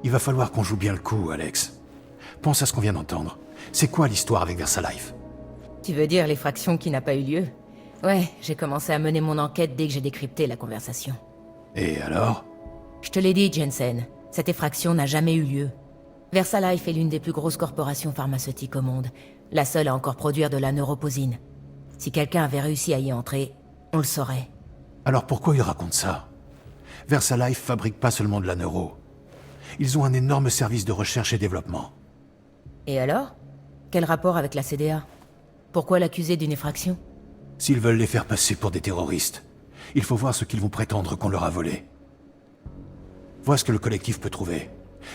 O: Il va falloir qu'on joue bien le coup, Alex. Pense à ce qu'on vient d'entendre. C'est quoi l'histoire avec VersaLife?
G: Tu veux dire l'effraction qui n'a pas eu lieu? Ouais, j'ai commencé à mener mon enquête dès que j'ai décrypté la conversation.
O: Et alors?
G: Je te l'ai dit, Jensen. Cette effraction n'a jamais eu lieu. VersaLife est l'une des plus grosses corporations pharmaceutiques au monde. La seule à encore produire de la neuroposine. Si quelqu'un avait réussi à y entrer, on le saurait.
O: Alors pourquoi il raconte ça? VersaLife fabrique pas seulement de la neuro. Ils ont un énorme service de recherche et développement.
G: Et alors? Quel rapport avec la CDA? Pourquoi l'accuser d'une effraction?
O: S'ils veulent les faire passer pour des terroristes, il faut voir ce qu'ils vont prétendre qu'on leur a volé. Vois ce que le collectif peut trouver.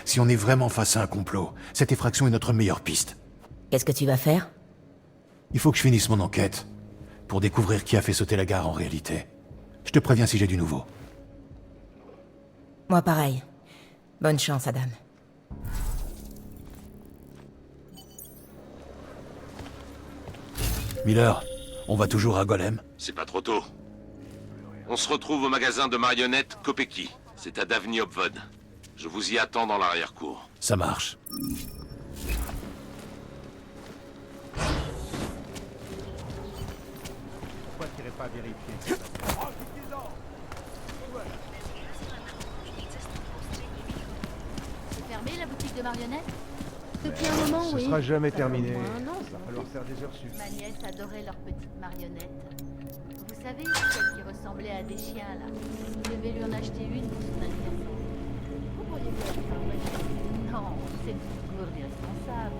O: Si on est vraiment face à un complot, cette effraction est notre meilleure piste.
G: Qu'est-ce que tu vas faire?
O: Il faut que je finisse mon enquête, pour découvrir qui a fait sauter la gare en réalité. Je te préviens si j'ai du nouveau.
G: Moi pareil. Bonne chance, Adam.
O: Miller, on va toujours à Golem?
T: C'est pas trop tôt. On se retrouve au magasin de marionnettes Kopecky. C'est à Davni Obvod. Je vous y attends dans l'arrière-cour.
O: Ça marche.
N: Pourquoi t'irais pas vérifier?
H: C'est fermé la boutique de marionnettes? Depuis un moment, oui.
N: Ce sera jamais terminé.
H: Non,
N: Il va falloir faire des heures sup.
H: Ma nièce adorait leurs petites marionnettes. Vous savez, celles qui ressemblaient à des chiens, là. Je devais lui en acheter une pour son anniversaire. Vous pourriez lui acheter un vrai chien? Non, c'est toujours irresponsable.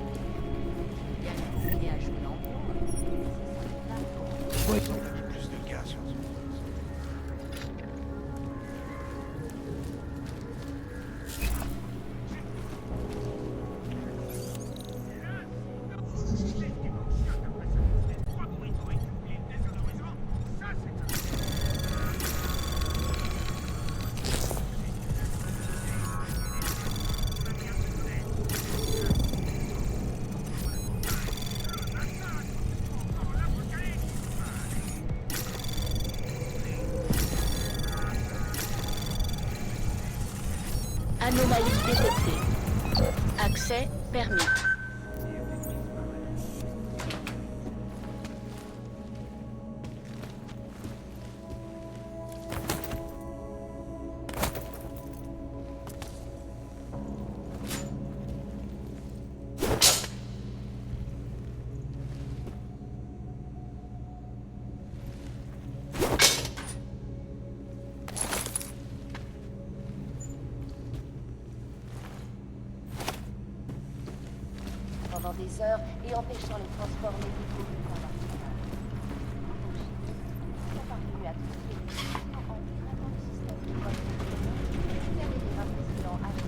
H: Il y a le combiné à jouer l'enfant.
N: Ouais, ils ont mis plus de gars sur
L: Anomalie détectée. Accès permis.
J: des heures et empêchant les transports médicaux internationaux. Ils sont parvenus à trouver les solutions en dégradant le système de vote et un président âgé.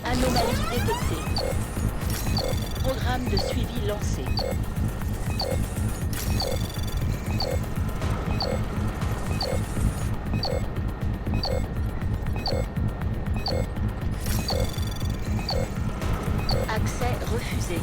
L: Anomalie détectée. Programme de suivi lancé. Accès refusé.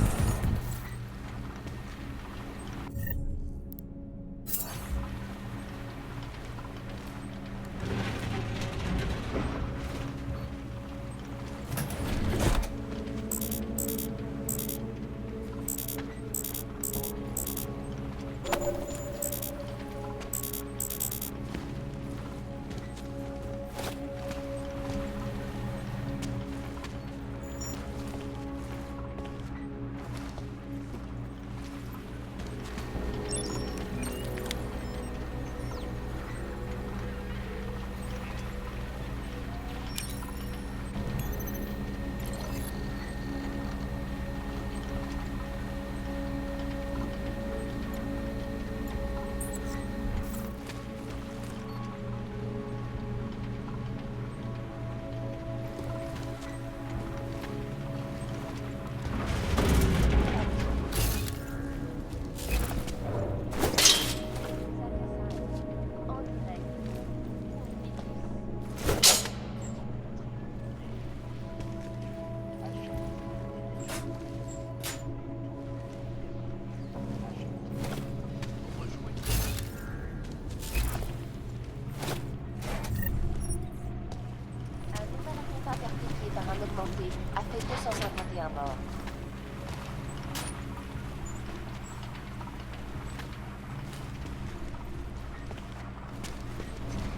J: A fait 251 morts.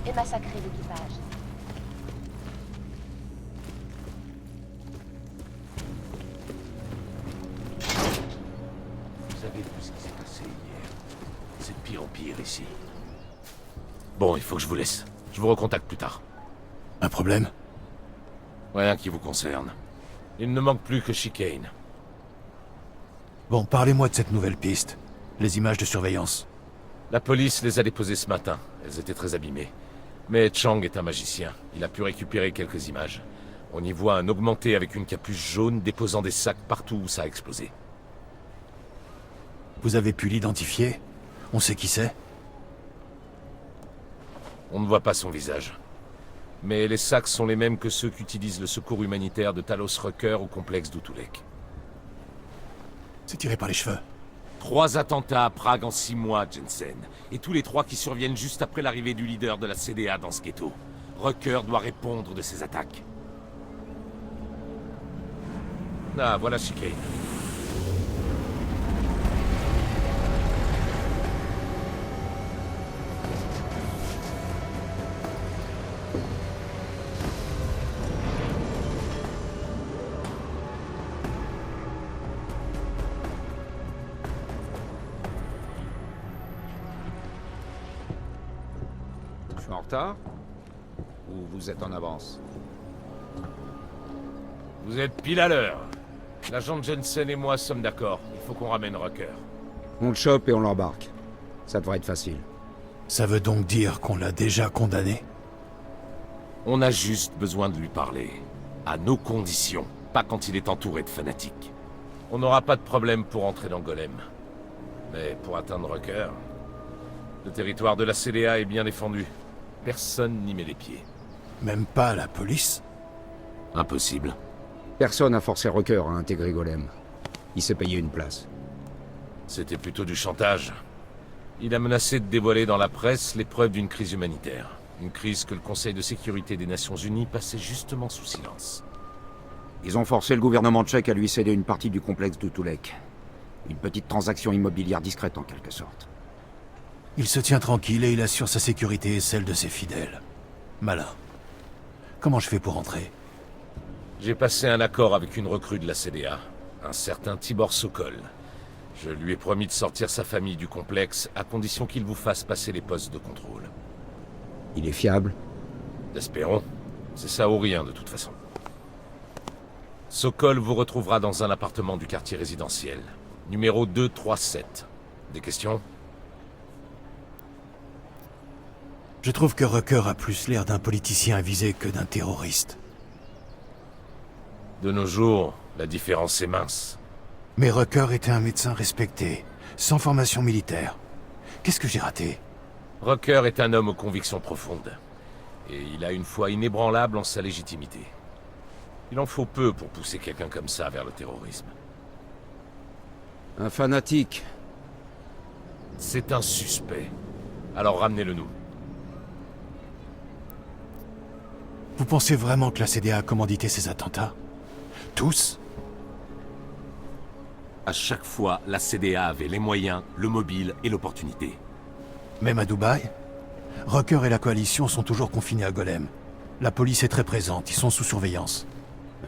J: Et massacré l'équipage.
T: Vous avez vu ce qui s'est passé hier. C'est de pire en pire ici. Bon, il faut que je vous laisse. Je vous recontacte plus tard.
O: Un problème?
T: Rien qui vous concerne. Il ne manque plus que Chicane.
O: Bon, parlez-moi de cette nouvelle piste. Les images de surveillance.
T: La police les a déposées ce matin. Elles étaient très abîmées. Mais Chang est un magicien. Il a pu récupérer quelques images. On y voit un augmenté avec une capuche jaune déposant des sacs partout où ça a explosé.
O: Vous avez pu l'identifier? On sait qui c'est?
T: On ne voit pas son visage. Mais les sacs sont les mêmes que ceux qu'utilise le secours humanitaire de Talos Rucker au complexe d'Utulek.
O: C'est tiré par les cheveux.
T: 3 attentats à Prague en 6 mois, Jensen. Et tous les 3 qui surviennent juste après l'arrivée du leader de la CDA dans ce ghetto. Rucker doit répondre de ces attaques. Ah, voilà Chicane.
K: En retard? Ou vous êtes en avance?
T: Vous êtes pile à l'heure. L'agent Jensen et moi sommes d'accord. Il faut qu'on ramène Rucker.
K: On le chope et on l'embarque. Ça devrait être facile.
O: Ça veut donc dire qu'on l'a déjà condamné?
T: On a juste besoin de lui parler. À nos conditions. Pas quand il est entouré de fanatiques. On n'aura pas de problème pour entrer dans Golem. Mais pour atteindre Rucker, le territoire de la CDA est bien défendu. Personne n'y met les pieds.
O: Même pas la police?
T: Impossible.
K: Personne n'a forcé Rucker à intégrer Golem. Il s'est payé une place.
T: C'était plutôt du chantage. Il a menacé de dévoiler dans la presse les preuves d'une crise humanitaire. Une crise que le Conseil de sécurité des Nations Unies passait justement sous silence.
K: Ils ont forcé le gouvernement tchèque à lui céder une partie du complexe d'Utulek. Une petite transaction immobilière discrète en quelque sorte.
O: Il se tient tranquille et il assure sa sécurité et celle de ses fidèles. Malin. Comment je fais pour entrer?
T: J'ai passé un accord avec une recrue de la CDA, un certain Tibor Sokol. Je lui ai promis de sortir sa famille du complexe, à condition qu'il vous fasse passer les postes de contrôle.
K: Il est fiable?
T: Espérons. C'est ça ou rien, de toute façon. Sokol vous retrouvera dans un appartement du quartier résidentiel. Numéro 237. Des questions?
O: Je trouve que Rucker a plus l'air d'un politicien avisé que d'un terroriste.
T: De nos jours, la différence est mince.
O: Mais Rucker était un médecin respecté, sans formation militaire. Qu'est-ce que j'ai raté?
T: Rucker est un homme aux convictions profondes. Et il a une foi inébranlable en sa légitimité. Il en faut peu pour pousser quelqu'un comme ça vers le terrorisme.
K: Un fanatique.
T: C'est un suspect. Alors ramenez-le nous.
O: Vous pensez vraiment que la CDA a commandité ces attentats? Tous?
T: À chaque fois, la CDA avait les moyens, le mobile et l'opportunité.
O: Même à Dubaï? Rucker et la coalition sont toujours confinés à Golem. La police est très présente, ils sont sous surveillance.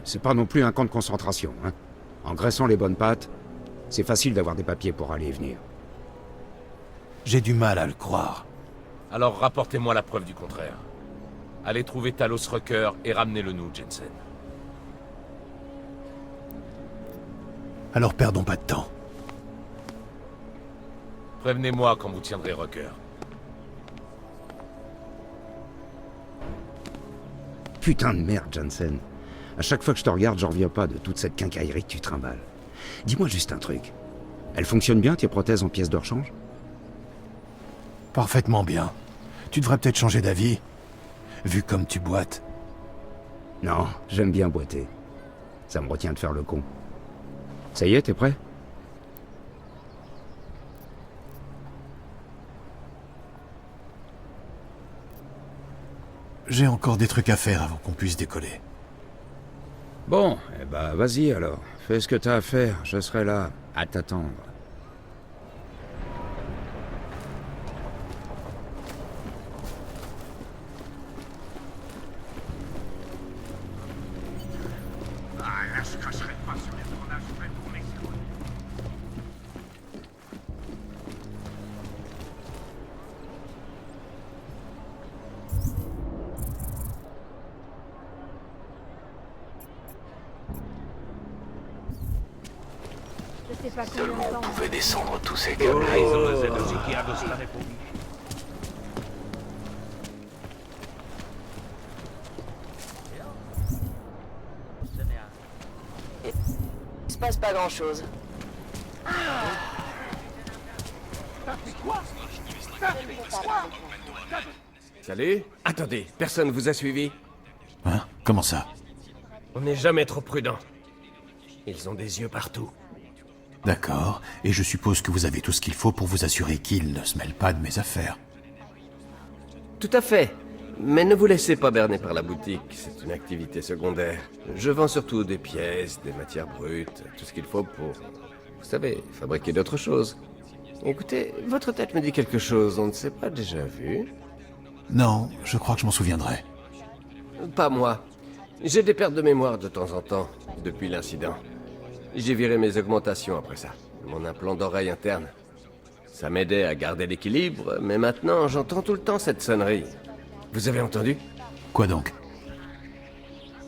K: C'est pas non plus un camp de concentration, hein. En graissant les bonnes pattes, c'est facile d'avoir des papiers pour aller et venir.
O: J'ai du mal à le croire.
T: Alors rapportez-moi la preuve du contraire. Allez trouver Talos Rucker et ramenez-le nous, Jensen.
O: Alors perdons pas de temps.
T: Prévenez-moi quand vous tiendrez Rucker.
K: Putain de merde, Jensen. À chaque fois que je te regarde, j'en reviens pas de toute cette quincaillerie que tu trimbales. Dis-moi juste un truc. Elles fonctionnent bien, tes prothèses en pièces de rechange?
O: Parfaitement bien. Tu devrais peut-être changer d'avis, vu comme tu boites.
K: Non, j'aime bien boiter. Ça me retient de faire le con. Ça y est, t'es prêt?
O: J'ai encore des trucs à faire avant qu'on puisse décoller.
K: Bon, eh ben vas-y alors. Fais ce que t'as à faire, je serai là, à t'attendre.
B: Ah, là, je cracherai pas sur les tournages faits pour mes couilles.
S: Je sais pas combien de temps.
Q: Vous pouvez descendre tous ces câbles.
A: Il se passe pas grand-chose.
C: Salut? Attendez, personne vous a suivi?
O: Hein? Comment ça?
C: On n'est jamais trop prudent. Ils ont des yeux partout.
O: D'accord, et je suppose que vous avez tout ce qu'il faut pour vous assurer qu'ils ne se mêlent pas de mes affaires.
C: Tout à fait. Mais ne vous laissez pas berner par la boutique, c'est une activité secondaire. Je vends surtout des pièces, des matières brutes, tout ce qu'il faut pour, vous savez, fabriquer d'autres choses. Écoutez, votre tête me dit quelque chose, on ne s'est pas déjà vu?
O: Non, je crois que je m'en souviendrai.
C: Pas moi. J'ai des pertes de mémoire de temps en temps, depuis l'incident. J'ai viré mes augmentations après ça, mon implant d'oreille interne. Ça m'aidait à garder l'équilibre, mais maintenant j'entends tout le temps cette sonnerie. Vous avez entendu?
O: Quoi donc?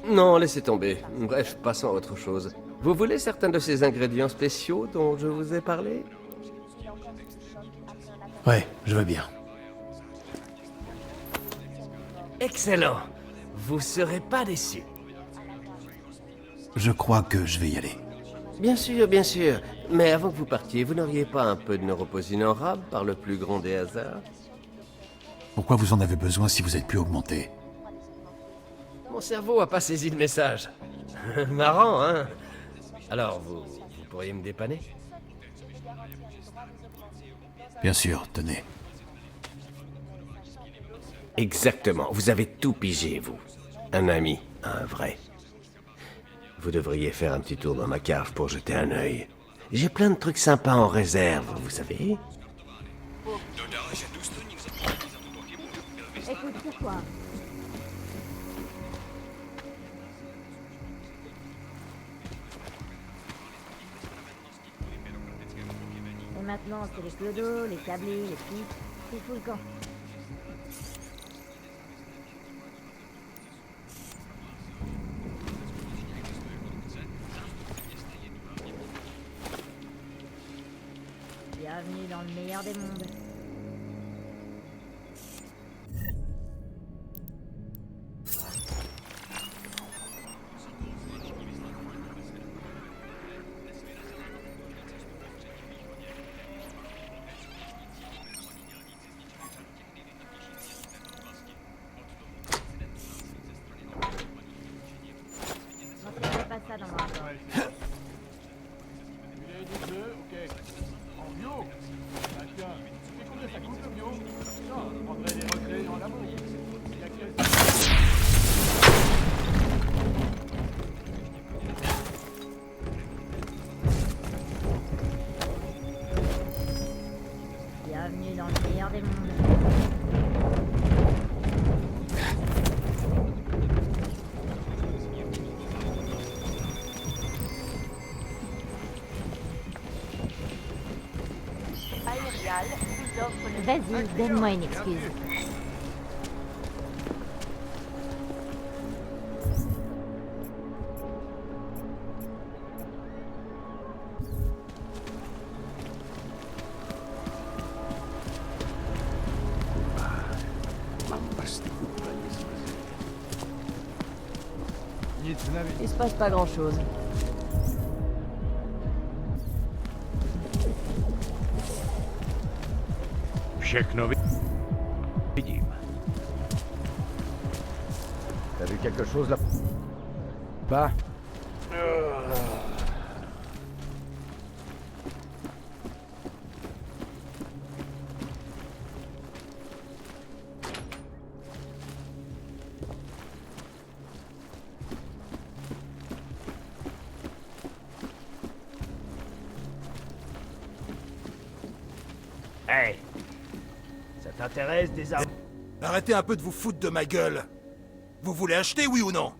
C: Non, laissez tomber. Bref, passons à autre chose. Vous voulez certains de ces ingrédients spéciaux dont je vous ai parlé?
O: Ouais, je veux bien.
C: Excellent. Vous serez pas déçus.
O: Je crois que je vais y aller.
C: Bien sûr, bien sûr. Mais avant que vous partiez, vous n'auriez pas un peu de neuroposine en rab par le plus grand des hasards?
O: Pourquoi vous en avez besoin si vous êtes plus augmenté?
C: Mon cerveau a pas saisi le message. Marrant, hein? Alors, vous pourriez me dépanner?
O: Bien sûr, tenez.
C: Exactement, vous avez tout pigé, vous. Un ami, un vrai. Vous devriez faire un petit tour dans ma cave pour jeter un œil. J'ai plein de trucs sympas en réserve, vous savez.
S: Écoute, c'est quoi? Et maintenant, c'est les clodos, les câblés, les pics. C'est fou le camp. Bienvenue dans le meilleur des mondes. Pas ça dans mon rapport.
D: Tu l'as dit deux, ok. En bio. Ah tiens, tu sais combien ça coûte le bio? Non, je prendrais des retraits en labo. Il y a quel...
S: Bienvenue dans le meilleur des mondes.
L: Aerial vous offre le...
S: Vas-y, donne-moi une excuse.
A: Il se passe pas grand-chose.
I: Všechno vidím. T'as vu quelque chose là? Pas.
E: Hey, ça t'intéresse des armes?
O: Arrêtez un peu de vous foutre de ma gueule. Vous voulez acheter, oui ou non?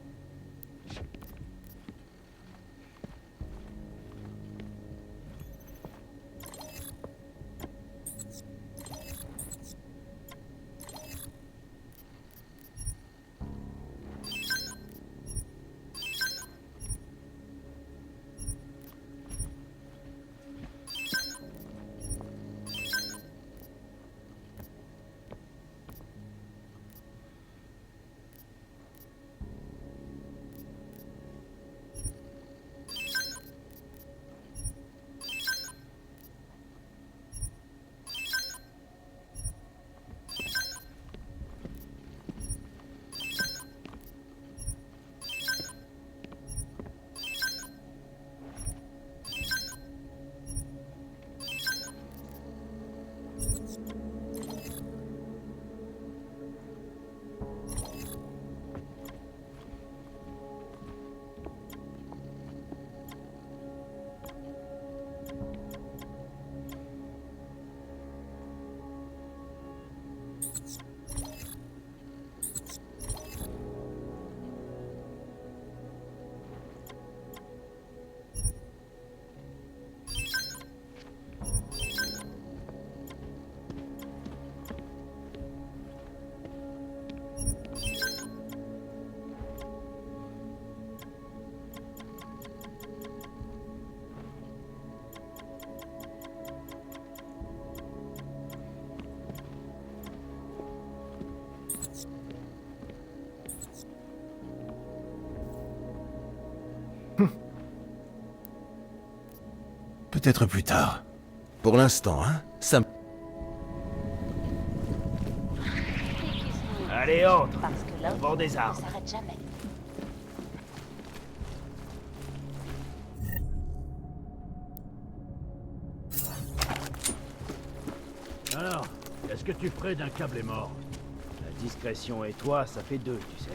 O: Peut-être plus tard. Pour l'instant, hein, ça me...
E: Allez, entre.
L: Parce que là,
E: On vend des
L: ne
E: armes.
L: s'arrête jamais.
E: Alors, qu'est-ce que tu ferais d'un câble mort? La discrétion et toi, ça fait deux, tu sais.